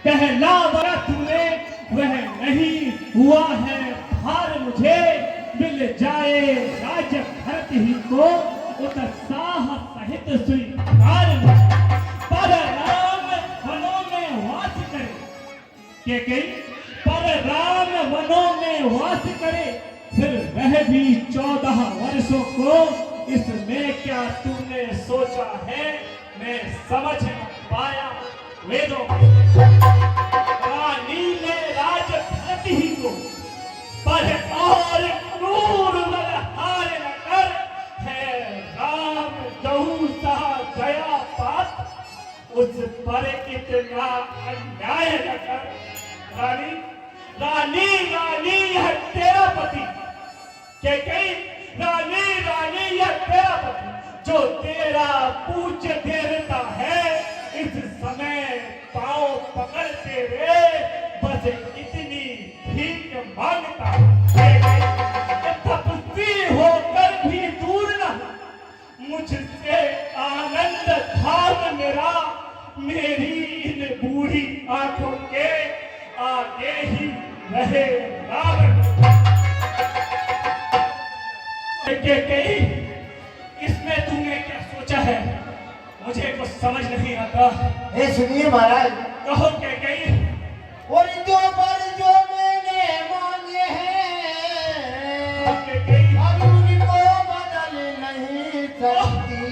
पहला वाला तूने वह नहीं हुआ है भार मुझे, मिल जाए राज भरत ही को उत्साह सहित स्वीकार मुझे। पर राम वनों में वास करे। कैकेयी पर राम वनों में वास करे, फिर वह भी 14 वर्षों को, इसमें क्या तूने सोचा है मैं समझ न पाया वेदों। रानी ने राज भरत ही को पर और क्रूर पर इतना अन्याय न कर। रानी रानी रानी यह तेरा पति कैकेयी, रानी रानी यह तेरा पति जो तेरा पूछ देता है। इस समय पाँव पकड़ते हुए बस इतनी भीख मांगता है, तपस्वी होकर भी दूर न मुझसे आनंद धाम मेरा, मेरी इन बूढ़ी आंखों के आगे ही रहे रावण। कैकेयी, इसमें तूने क्या सोचा है? मुझे कुछ समझ नहीं आता। ए सुनिए महाराज, कहो कैकेयी। और जो पर जो मैंने मांगे हैं कैकेयी, अब उनको बदल नहीं सकती।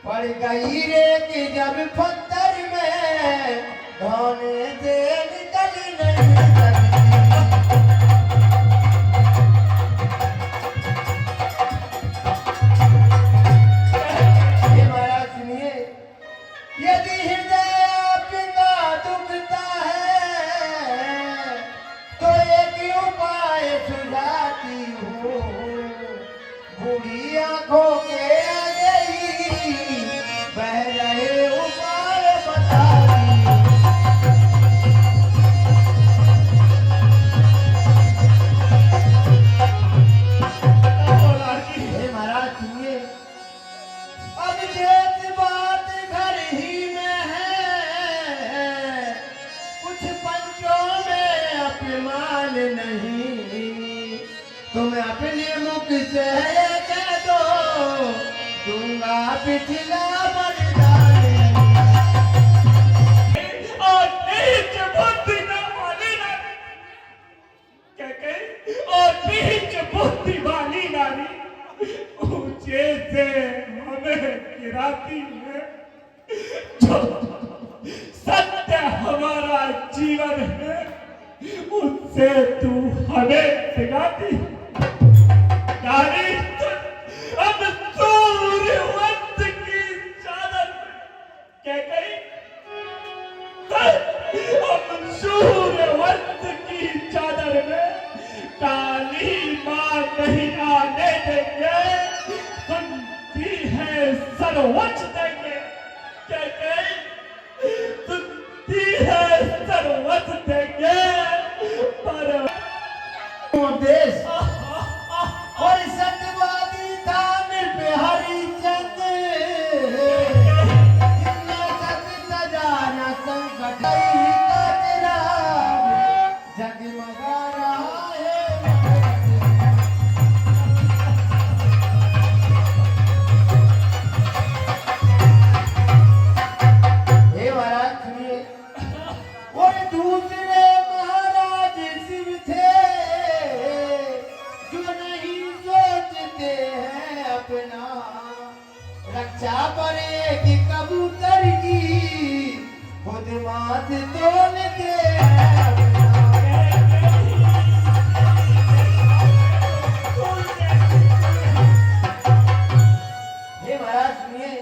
पड़ गई रेत जब पत्थर में, धोने से निकल नहीं सकती। ये महाराज सुनिए, यदि हृदय आपका दुखता है तो एक उपाय सुझाती हूँ। बूढ़ी आंखों के आगे ही बह रहे उपाय बताती हूँ। हे महाराज सुनिए, अब ये बात घर ही में है, कुछ पंचों में अपमान नहीं। तुम अपने मुख से कह दो, दूंगा पिछला वरदान। और नीच बुद्धि न वाली नारी, कैकेयी, और नीच बुद्धि वाली नारी ऊंचे से हमें गिराती है। जो सत्य हमारा जीवन है, उससे तू हमें सिखाती। नारी अब सूर्यवंश की चादर कैकेयी, हम सूर्यवंश की चादर में काली मां नहीं आने देंगे। सुनती है सर्वोच्च देंगे कैकेयी, सुनती है सर्वोच्च देंगे। पर देश और सत्यवादी था निर्भय हरिचंद, जितना सत्य जाना संकट ही का जगमगा रहा है। हे महाराज सुनिए, और दूसरे महाराज शिव थे जो नहीं सोचते हैं अपना, रक्षा पड़ेगी कबूतर की, खुद माथ तोड़ते हैं अपना। हे महाराज सुनिए,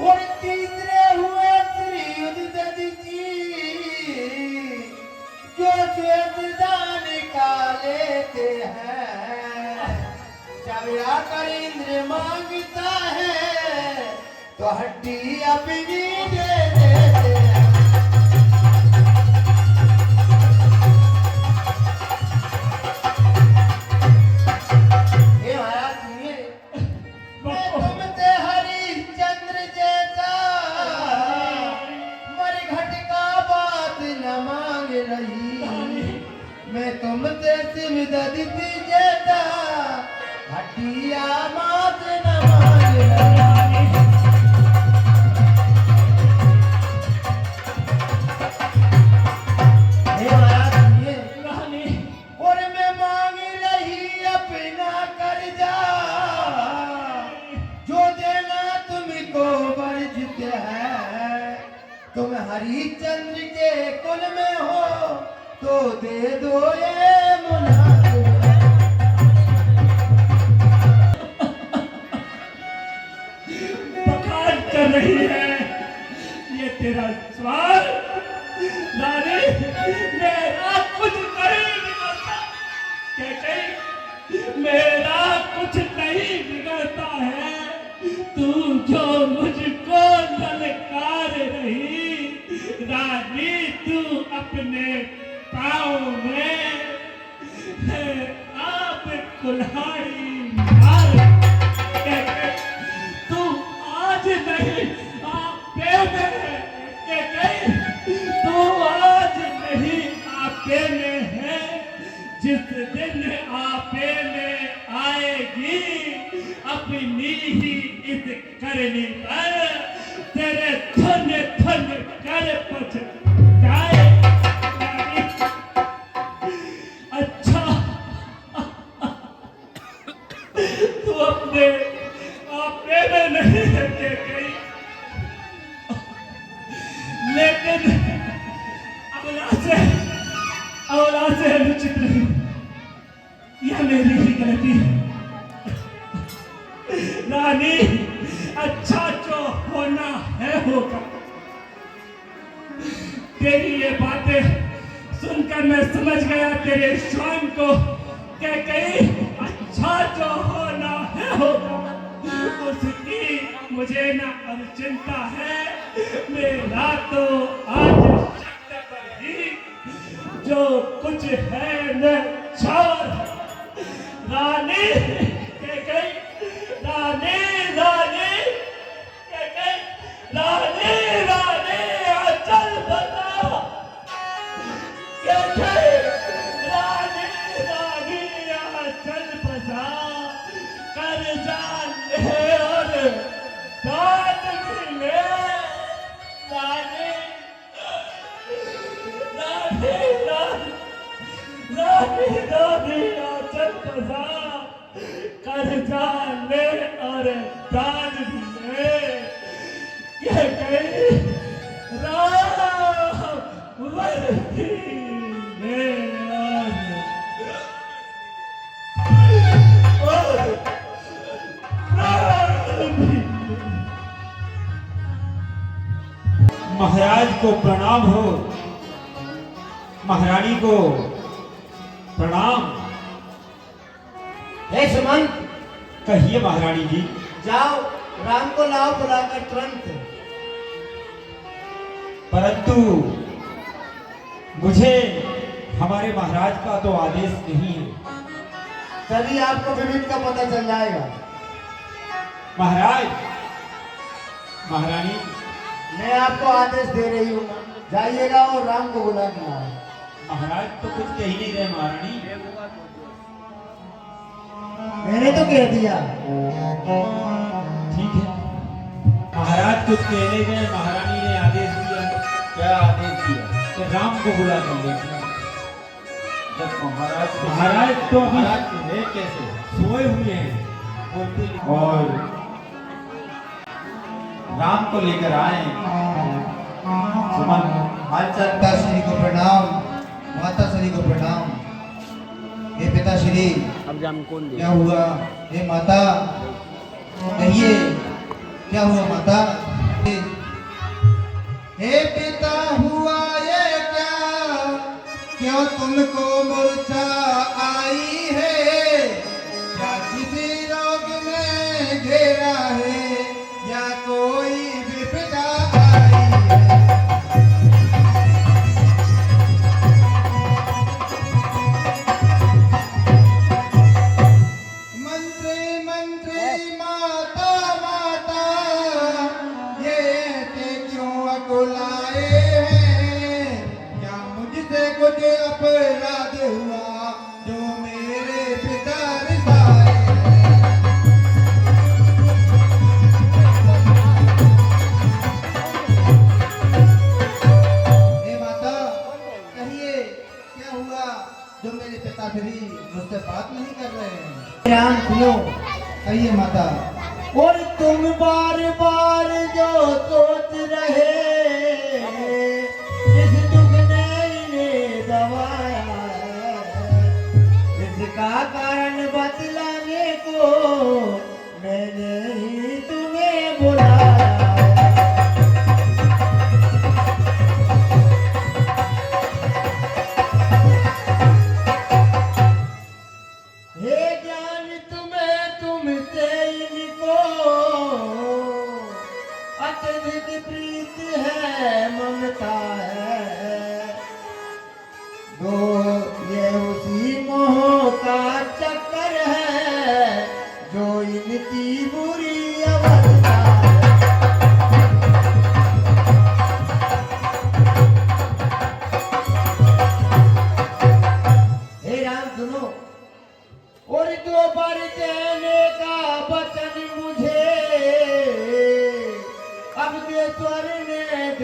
और तीसरे हुए श्री युधिष्ठिर जी जो श्वेतदान का लेते हैं। जब आकर इंद्र मांगता है तो हड्डी अपनी दे देते हैं। हे महाराज सुनिए, मैं तुमसे हरिश्चंद्र जैसा मरघट का बात न मांग रही। मैं तुमसे शिवदत्ति जैसा हड्डिया मात न मांग रही। हे महाराज सुनिए, और मैं मांग रही अपना कर्जा, जो देना तुमको वर्जित है। तुम हरिश्चंद्र के कुल में हो तो दे दो ये मुनाफा। पखार कर नहीं है ये तेरा सवाल। रानी मेरा कुछ नहीं बिगड़ता, कैकेयी मेरा कुछ नहीं बिगड़ता है। तू जो मुझको ललकार रही रानी, तू अपने पाँव में आप कुल्हाड़ी मार। तू आज नहीं आपे में है, तू आज नहीं आपे में है। जिस दिन आपे में आएगी अपनी ही इस करनी पर, तेरे धन धन कर पछताए। अच्छा तू अपने आपे में नहीं रखे गई, लेकिन अवला से अनुचित नहीं, यह मेरी ही गलती है। रानी अच्छा जो होना है होगा। तेरी ये बातें सुनकर मैं समझ गया तेरे शान को, क्या कहीं अच्छा जो होना है होगा। उसकी मुझे ना अब चिंता है, मेरा तो आज शब्द पर ही जो कुछ है न छावर। रानी रानी रानी रानी रानी चल बता, रानी रानी चल बता, कर जान ले और दान मिले। रानी रानी रानी रानी चल बता, कर जान ले और दान मिले। ये कहीं राम वर्दी में और महाराज को प्रणाम हो, महारानी को प्रणाम। हे सुमंत, कहिए महारानी जी। जाओ राम को लाओ बुलाकर तुरंत। परंतु मुझे हमारे महाराज का तो आदेश नहीं है। तभी आपको विविध का पता चल जाएगा। महाराज महारानी, मैं आपको आदेश दे रही हूँ, जाइएगा और राम को बुला के लाओ। महाराज तो कुछ कह ही नहीं रहे महारानी। मैंने तो कह दिया। ठीक है, महाराज कुछ कहने गए, महारानी ने आदेश दिया। क्या आदेश दिया? कि राम को बुला कर ले। जब महाराज तो अभी कैसे सोए हुए हैं, और राम को लेकर आए। सुमन, माता श्री को प्रणाम, माता श्री को प्रणाम। हे पिता श्री, क्या हुआ? हे माता, कहिए क्या हुआ माता? हे पिता, हुआ ये क्या? क्यों तुमको मूर्छा आई है? क्या किसी रोग ने घेरा है या कोई विपदा आई है? मंत्री मंत्री माता माता, ये ऐसे क्यों अकुलाए हैं? क्या मुझसे कुछ अपराध हुआ जो मेरे पिता रिसाए हैं? हे माता, कहिए क्या हुआ जो मेरे पिताश्री मुझसे बात नहीं कर रहे हैं? राम सुनो, कहिए माता। और तुम बार बार जो सोच रहे, जिस दुख ने इन्हें दबाया है, इसका कारण बतलाने को मैंने ही तुम्हें बुलाया है।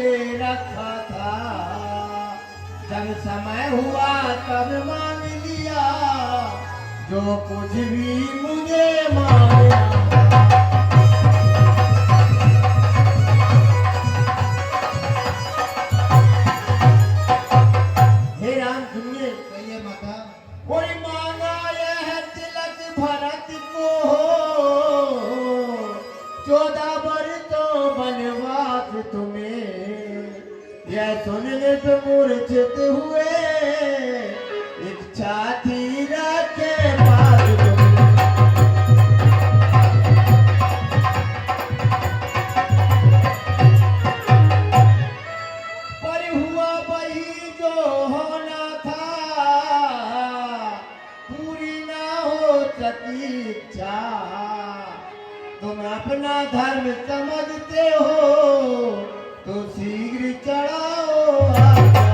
ले रखा था, जब समय हुआ तब मान लिया, जो कुछ भी मुझे मांगा। हे राम सुनिए, कहिए माता। कोई मांगा यह तिलक भरत को, 14 बरसों वनवास तुम्हें, यह सुनने पे मूर्छित हुए, इच्छा थी रखे पास तुम्हें। पर हुआ वही जो होना था, पूरी ना हो सकी इच्छा, तुम अपना धर्म समझते हो तो शीघ्र चढ़ाओ आज्ञा।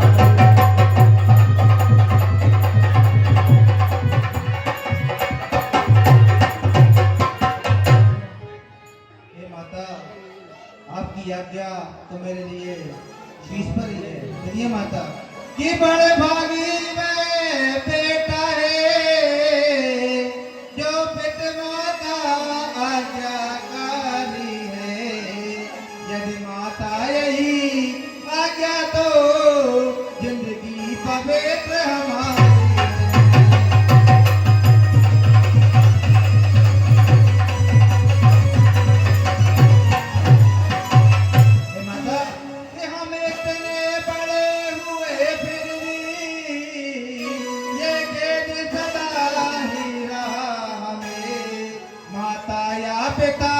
हे माता, आपकी आज्ञा तो मेरे लिए शीश पर ही है। सुनिए माता, कि बड़े भागी में बेटा है, जो पिता का आज्ञाकारी है। यदि माता यही आज्ञा तो जिंदगी पवित्र हमारी है। हे माता, कि हम इतने बड़े हुए फिर भी ये खेद सदा ही रहा हमें। माता या पिता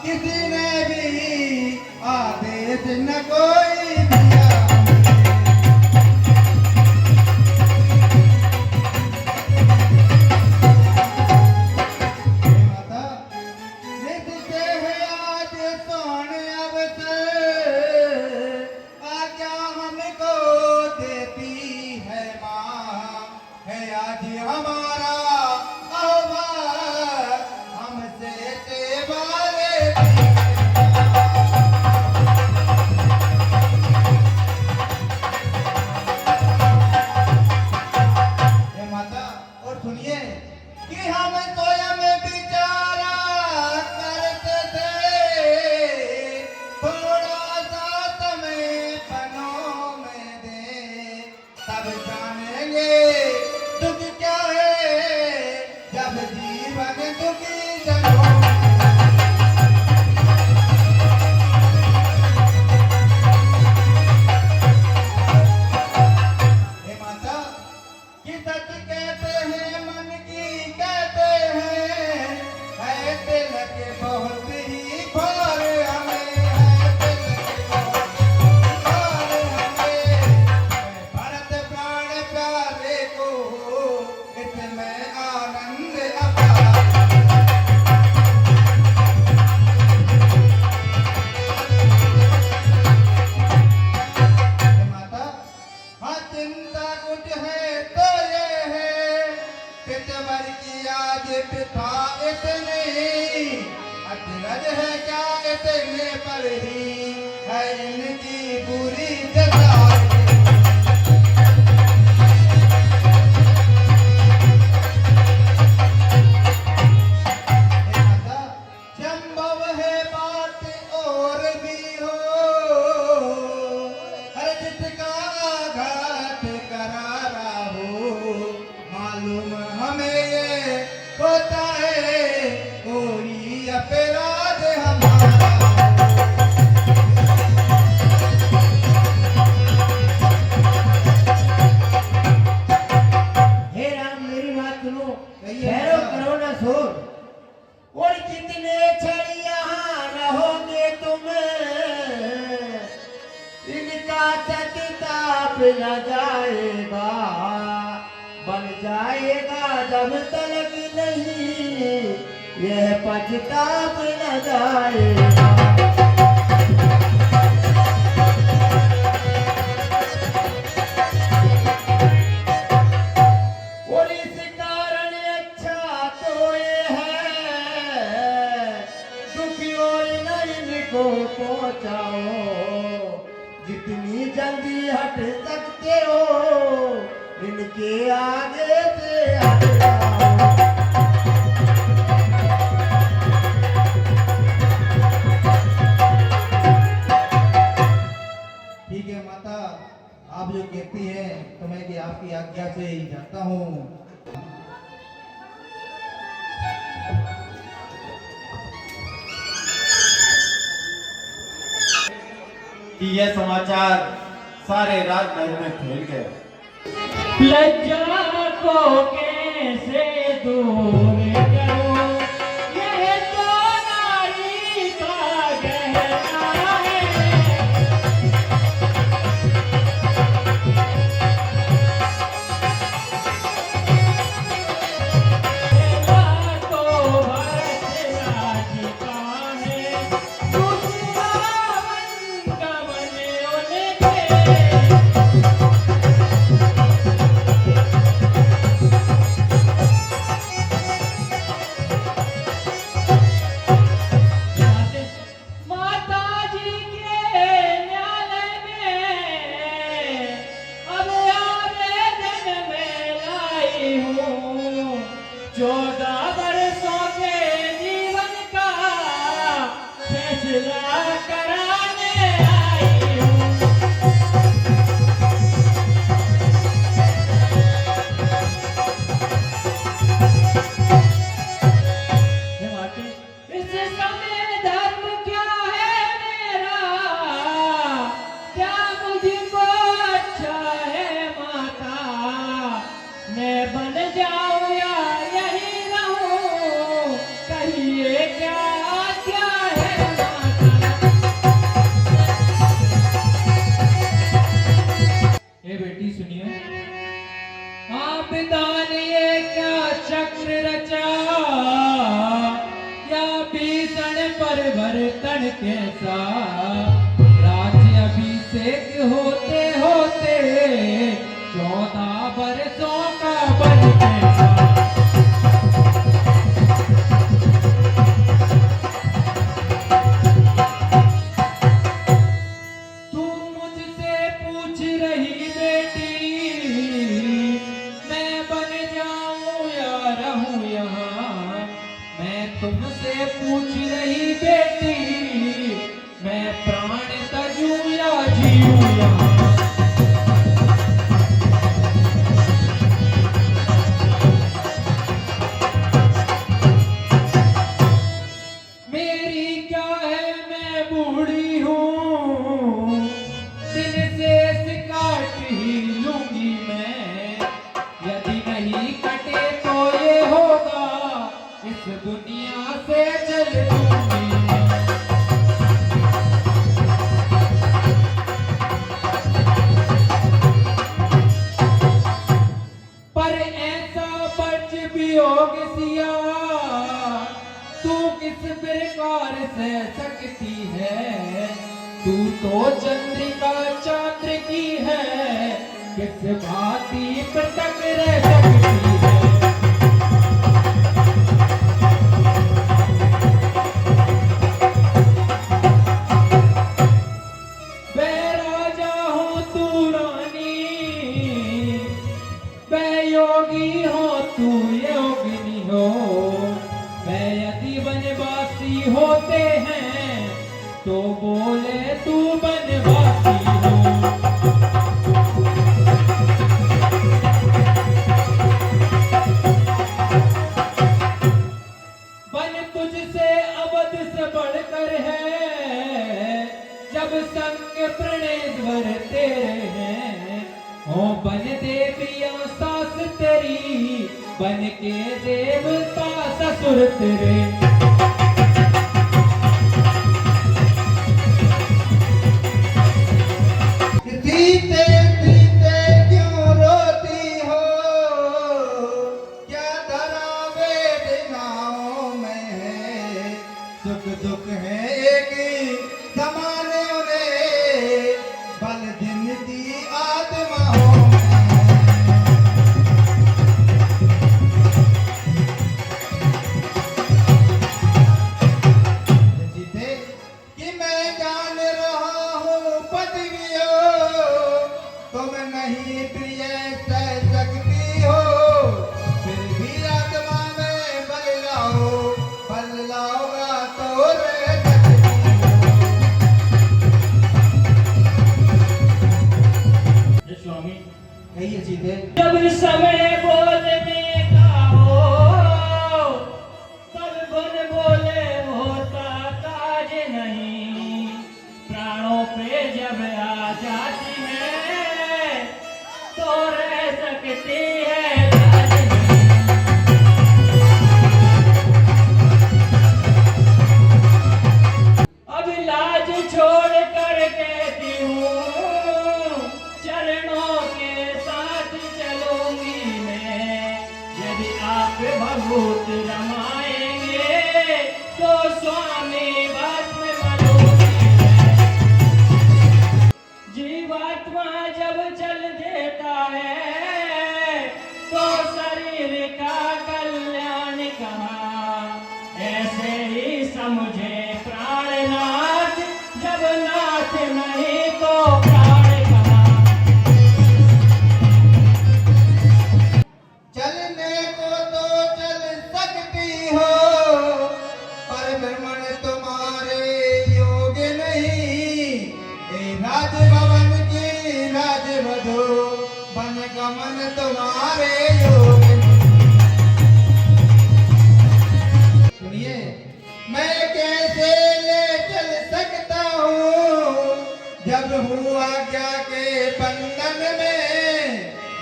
किसी ने भी आदेश न कोई दिया हमें। हे माता, नित्य है आज सोने अवसर, आज्ञा हमको देती है माँ, है आज हमारा आह्वान, हमसे सेवा लेती है हे माता। और सुनिए, कि हम स्वयं विचारा करते थे, थोड़ा सा समय पनों में दे, तब जानेंगे दुख क्या है, जब जीवन दुखी जनों में। हे माता, कि सच कहते हैं मन की कहते हैं, है तिलक बहुत ही भार हमें, है तिलक बहुत ही भार हमें। मैं भरत प्राण प्यारे को इसमें आनंद अपार। हे माता, हाँ चिंता कुछ है तो ये है, पितवर की आज पिता इतने, अचरज है क्या इतने पर ही है इनकी बुरी दशा। हे माता, संभव है बात और भी हो, हर जिसका आघात करारा हो, मालूम हमें ये होता है कोई अपराध हमारा। हे राम मेरी बात सुनो, कहिए ठहरो माता। करो ना शोर। और कितने क्षण यहाँ रहोगे तुम, इनका सतिताप न जाएगा, बन जाएगा जब तलक नहीं, यह पछताप न जाएगा। और इस कारण अच्छा तो ये है, दुखी और न इनको पहुंचाओ, जितनी जल्दी हट सकते हो इनके आगे से हट जाओ। ठीक है माता, आप जो कहती हैं तो मैं कि आपकी आज्ञा से ही जाता हूँ। कि यह समाचार सारे राजमहल में फैल गया। लज्जा को कैसे दूर करूं, यह तो नारी का गहना है। तो भरत राज का है, दूसरा वन का बने उनके। माता जी के न्यायालय में अब आवेदन में लाई हूँ, 14 वर्षों के जीवन का फैसला कराने आई हूँ। इस समय धर्म क्या है मेरा, क्या मुझको अच्छा है माता, मैं बन जाऊं या यही रहूं, कहिए क्या है माता। ए बेटी सुनिए, आप दानिए क्या चक्र रचा, या भीषण परिवर्तन कैसा, राज्य अभिषेक होते होते 14 वर्षों का बन कैसा। तू मुझसे पूछ रही बेटी, मैं बन जाऊं या रहूं यहाँ, मैं तुमसे पूछ रही बेटी, मैं प्राण तजूं या जीऊं यहाँ। मेरी क्या है, मैं बूढ़ी हूँ, दिन से काट ही लूंगी मैं, यदि नहीं कटे तो ये होगा, इस दुनिया से चल दूंगी मैं। पर ऐसा बच वियोग सिया, तू किस प्रकार सह सकती है, तू तो चंद्रिका चांद्र की है, किस भांति पटक रह सकती है। मैं राजा हूँ तू रानी, मैं योगी हो तू योगिनी हो, मैं यदि वनवासी होते हैं तो बोले तू वनवासी हो। बन तुझसे अवध से बढ़कर है, जब संग प्रणेश्वर तेरे हैं, हो बन देवियां सास तेरी, बन के देवता ससुर तेरे। जीते जीते क्यों रोती हो, क्या धरा वेदनाओं में है, सुख दुख है एक ही जमाने में, बल दिन दी आत्माओं में। नहीं प्रिय सह सकती हो, फिर भी आत्मा में बल लाओगा तो रह सकती हो। ये स्वामी कहिए सीधे। जब समय बोलने का हो तब गुन बोले होता काज नहीं, प्राणों पे जब आ जाती है तो रह सकती है लाज नहीं। अब लाज छोड़ कर कहती हूँ चरणों के साथ चलूंगी मैं, यदि आप भभूत रमाएंगे तो स्वामी भस्म बनूंगी मैं। जीवात्मा जब चल देता है तो शरीर का कल्याण कहाँ, ऐसे ही समझे प्राणनाथ, जब नाथ नहीं तो प्राण कहाँ। चलने को तो चल सकती हो, पर भ्रमण तुम्हारे योग्य नहीं। ए राजभवन की राजवधू, वन गमन तुम्हारे योग्य नहीं। सुनिए, मैं कैसे ले चल सकता हूँ जब हूँ आज्ञा के बंधन में।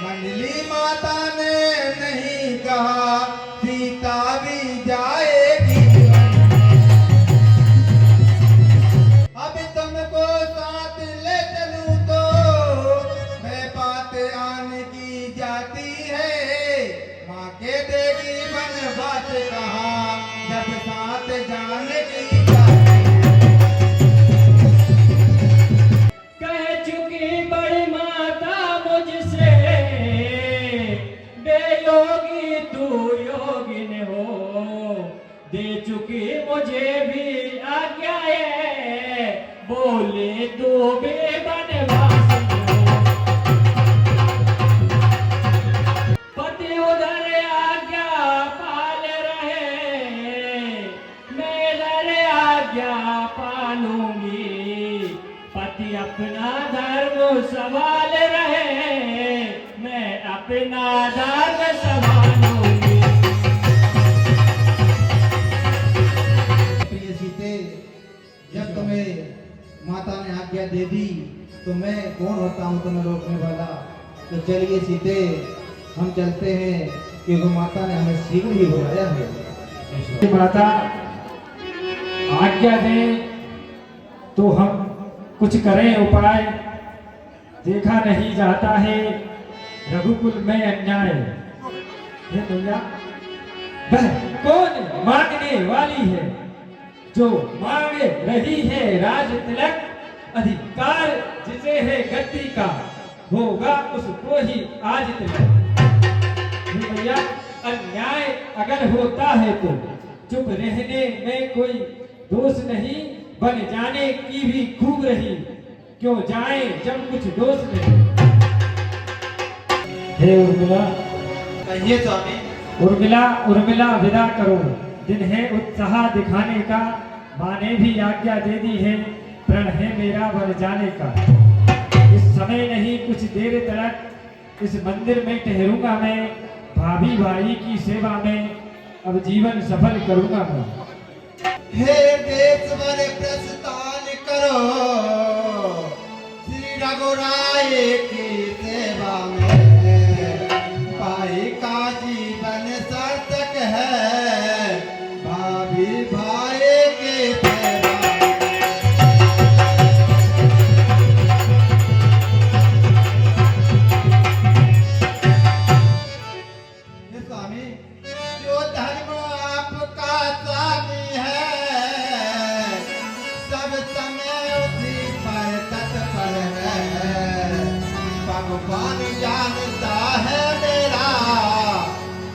मंडली माता ने नहीं कहा सीता भी जाएगी। अब तुमको साथ ले चलूं तो मैं बात आने की जाती है। माँ के देगी बनवास कहा जब साथ जाने की जाती है। कह चुकी बड़ी माता मुझसे बेयोगी तू योगिन हो, दे चुकी मुझे भी आज्ञा है, बोले दो बेबनवास हो। पति उधर आज्ञा पाल रहे, मैं इधर आज्ञा पालूंगी। पति अपना धर्म संभाल रहे, मैं अपना धर्म संभालूंगी। प्रिय सीते, जब तुम्हें माता ने आज्ञा दे दी तो मैं कौन होता हूँ तुम्हें रोकने वाला। तो चलिए सीते, हम चलते हैं क्योंकि माता ने हमें शीघ्र ही बुलाया है। माता आज्ञा दे तो हम कुछ करें उपाय, देखा नहीं जाता है रघुकुल में अन्याय। हे भैया, वह कौन मांगने वाली है जो मांग रही है राज तिलक, अधिकार जिसे है गद्दी का होगा उसको ही आज तिलक। हे भैया, अन्याय अगर होता है तो चुप रहने में कोई दोष नहीं, बन जाने की भी खूब रही, क्यों जाए जब कुछ दोष नहीं। हे उर्मिला, कहिए स्वामी। उर्मिला उर्मिला विदा करो, दिन है उत्साह दिखाने का, माँ ने भी आज्ञा दे दी है, प्रण है मेरा बन जाने का। इस समय नहीं कुछ देर तक इस मंदिर में ठहरूंगा मैं, भाभी भाई की सेवा में अब जीवन सफल करूंगा मैं। हे देशवर प्रस्थान करो, श्री रघुराय की सेवा में भाई का जीवन सार्थक है, भाभी भाई की सेवा में। स्वामी, जो धर्म आपका स्वामी है, सब समय उसी पर तत्पर है, भगवान जानता है मेरा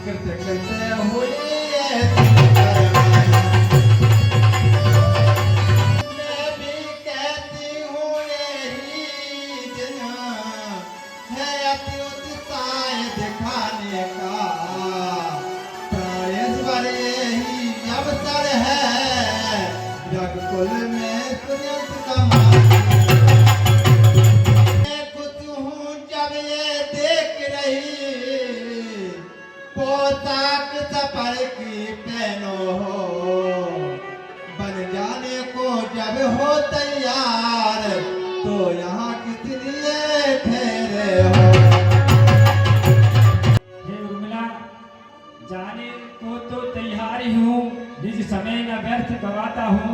कृत्य कृत्य हुई मैं भी कहती हूँ यही दिन है पर की पहनो हो, बन जाने को जब हो तैयार तो यहाँ किस लिए ठहरे हो। हे उर्मिला, जाने को तो तैयार ही हूँ, जिस समय न व्यर्थ गवाता हूँ।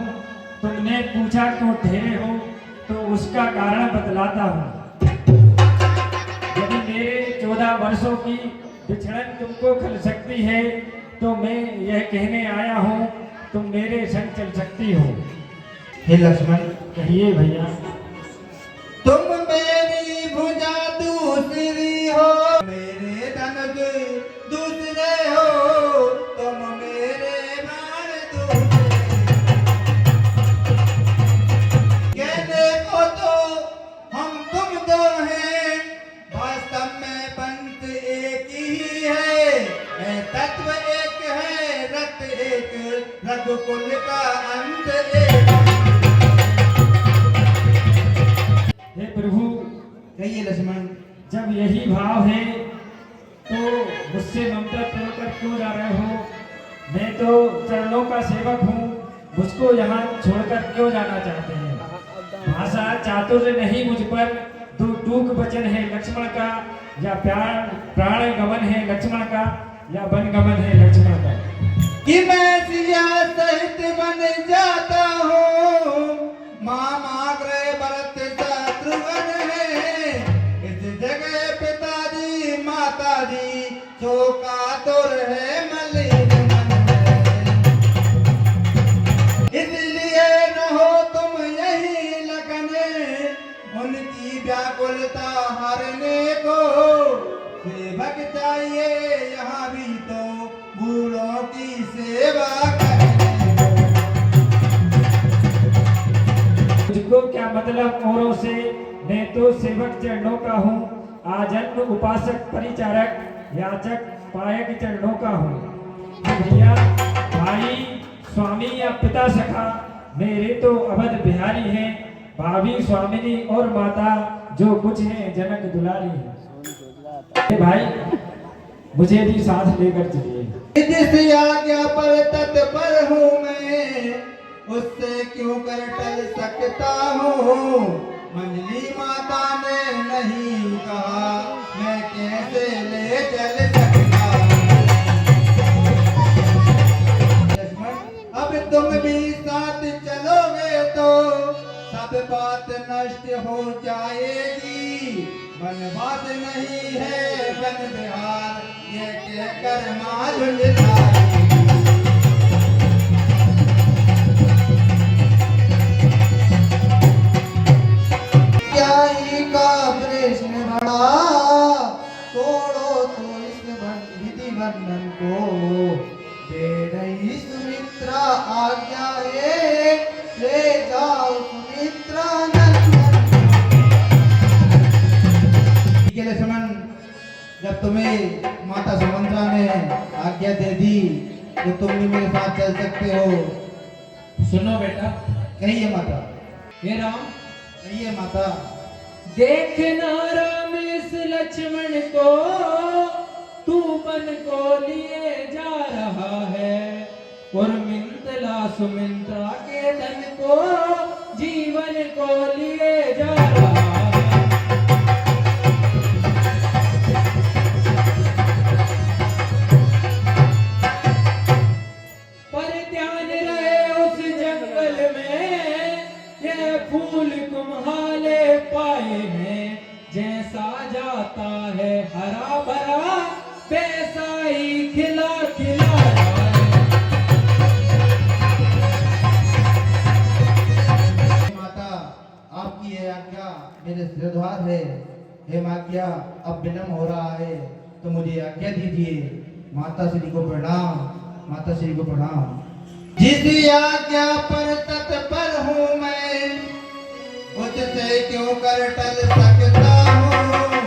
तुमने पूछा क्यों ठहरे हो, तो उसका कारण बतलाता हूँ। यदि मेरे 14 वर्षों की बिछड़न तुमको खल सकती है, तो मैं यह कहने आया हूँ, तुम मेरे संग चल सकती हो। हे लक्ष्मण, कहिए भैया। तुम मेरी भुजा दूसरी हो, मेरे धनुष दूसरे हो, तुम मेरे बाण दूसरे। कहने को तो हम तुम दो हैं, वास्तव में पंथ एक ही है। तत्व एक है, रत एक, रघुकुल का अंत एक। हे प्रभु, कहिए लक्ष्मण। जब यही भाव है तो मुझसे ममता तोड़कर क्यों जा रहे हो? मैं तो चरणों का सेवक हूँ, मुझको यहाँ छोड़कर क्यों जाना चाहते हैं? भाषा चातुर्य नहीं मुझ पर, दो टूक वचन है लक्ष्मण का, या प्राण गमन है लक्ष्मण का, या वन गमन है लक्ष्मण का। कि मैं सिया सहित बन जाता हूँ, मामा ग्रह भरत शत्रुघ्न है। इस जगह पिताजी माताजी चौका तुर है, मलिन मन है। इसलिए न हो तुम यही लगने, उनकी व्याकुलता हरने को। सेवक चाहिए यहाँ भी तो बूढ़ों की सेवा करने को। मुझको क्या मतलब औरों से, मैं तो सेवक चरणों का हूँ, आजन्म उपासक परिचारक याचक पायक चरणों का हूँ। भैया, भाई, स्वामी या पिता सखा मेरे तो अवध बिहारी हैं, भाभी स्वामिनी और माता जो कुछ है जनक दुलारी है। भाई, मुझे भी साथ लेकर चलिए। जिस आज्ञा पर तत्पर हूँ मैं, उससे क्यों कर टल सकता हूँ। मंजली माता ने नहीं कहा, मैं कैसे ले चल सकता हूँ। लक्ष्मण, अब तुम भी साथ चलोगे तो सब बात नष्ट हो जाएगी। वनवास नहीं है वन विहार, ये कहकर माँ झुंझलाएगी। क्या ही का प्रश्न बड़ा, तोड़ो तो इस विधि बंधन को। दे रही सुमित्रा आज्ञा है, ले जाओ सुमित्रा नंदन। ठीक है लक्ष्मण, जब तुम्हें माता सुमंत्रा ने आज्ञा दे दी तो तुम भी मेरे साथ चल सकते हो। सुनो बेटा। कहिए माता। हे राम, कहिए माता। देखना राम इस लक्ष्मण को, तू बन को लिए जा रहा है। उर्मिला सुमित्रा के धन को, जीवन को लिए जा रहा है। पर ध्यान रहे उस जंगल में, ये फूल तुम्हारे पाए हैं। जैसा जाता है हरा भरा, वैसा ही खिला खिला माता, आपकी ये आज्ञा मेरे सिरद्वार है। हे माज्ञा, अब विलम्ब हो रहा है तो मुझे आज्ञा दीजिए। माता श्री को प्रणाम, माता श्री को प्रणाम। जिस आज्ञा पर तत्पर हूँ मैं, उससे क्यों कर टल सकता हूँ।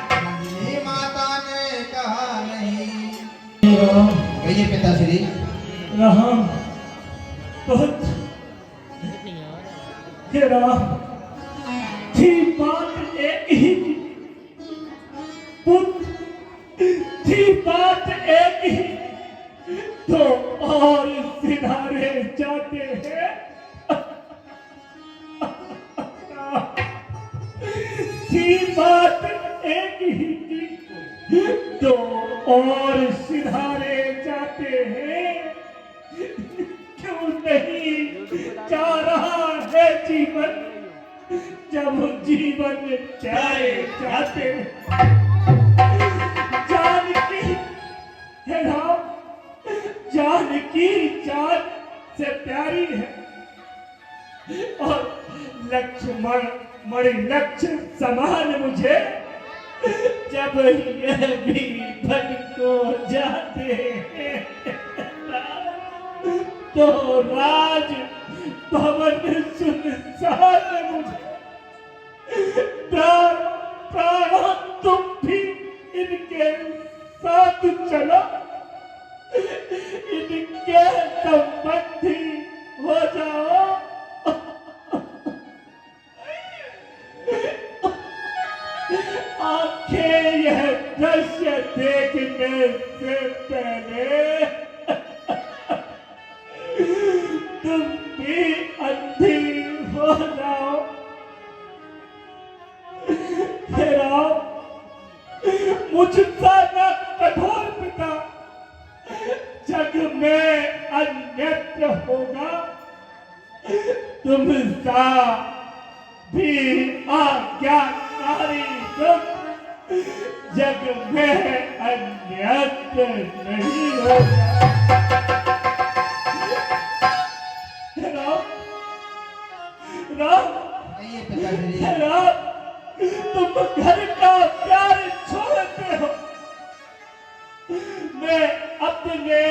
मंजली माता ने कहा नहीं। कहिए पिताश्री। राम, पुत्र, हे राम, थी बात एक ही, पुत्र, थी बात एक ही, तो और सिधारे जाते हैं। सी बात एक ही की तो और सिधारे जाते हैं। क्यों नहीं जा रहा है जीवन जब जीवन प्यारे जाते हैं। जानकी है राम, जानकी जान से प्यारी है और लक्ष्मण मणि लक्ष्य समान मुझे जब ये भी बन को जाते हैं तो राज भवन सुनसान मुझे। प्राण तुम भी इनके साथ चलो, इनके संबंधी हो जाओ। आंखें यह दृश्य देखने से पहले तुम भी अंधी हो जाओ। तेरा मुझसा न कठोर पिता जग में अन्यत्र होगा, तुम सा भी आज्ञाकारी दुख जग में अन्यत्र नहीं होगा। राम राम तुम घर का प्यार छोड़ते हो, मैं अपने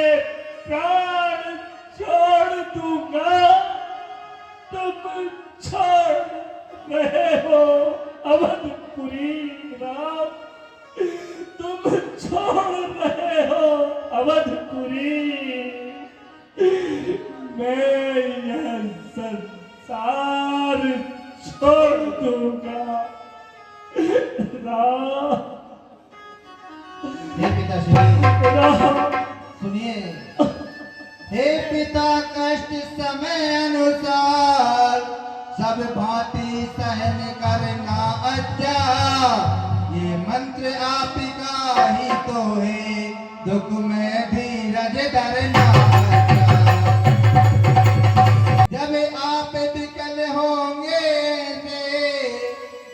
प्राण छोड़ दूंगा। तुम छोड़ रहे हो अवधपुरी राम, तुम छोड़ रहे हो अवधपुरी। मैं यह संसार छोड़ दूंगा राम। हे पिताश्री राम सुनिए। हे पिता कष्ट समय अनुसार सब भांति सहन करना अच्छा, ये मंत्र आप का ही तो है, दुख में धीरज धरना अच्छा। जब आप विकल होंगे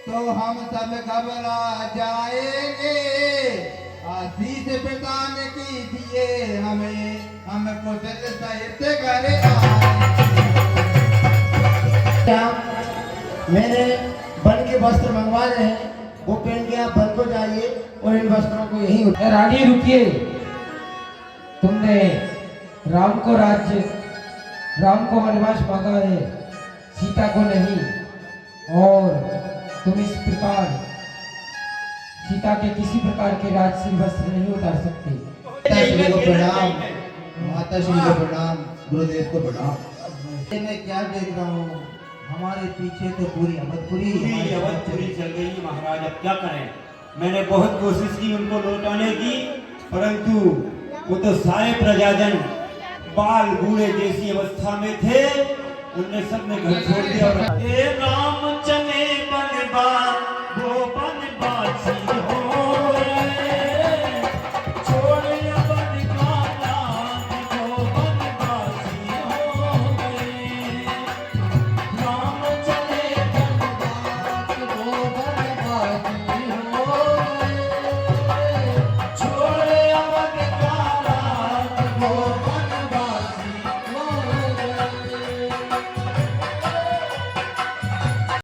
तो हम सब घबरा जाएंगे, आशीष प्रदान कीजिए हमें, हम कुशल सहित घर मैंने बन के वस्त्र मंगवाए हैं, वो पहन के आप बन को जाइए और इन वस्त्रों को यहीं ए रानी रुकिए, तुमने राम को राज्य, राम को वनवास मांगा है, सीता को नहीं, और तुम इस प्रकार सीता के किसी प्रकार के राजसी वस्त्र नहीं उतार सकते। पिताश्री को प्रणाम, माताश्री को प्रणाम, गुरुदेव को प्रणाम। ये मैं क्या देख रहा हूँ, हमारे पीछे तो पूरी अवधपुरी चल गई महाराज। अब क्या करें, मैंने बहुत कोशिश की उनको लौटाने की, परंतु वो तो सारे प्रजाजन बाल बूढ़े जैसी अवस्था में थे, उनने सबने घर छोड़ दिया। हे राम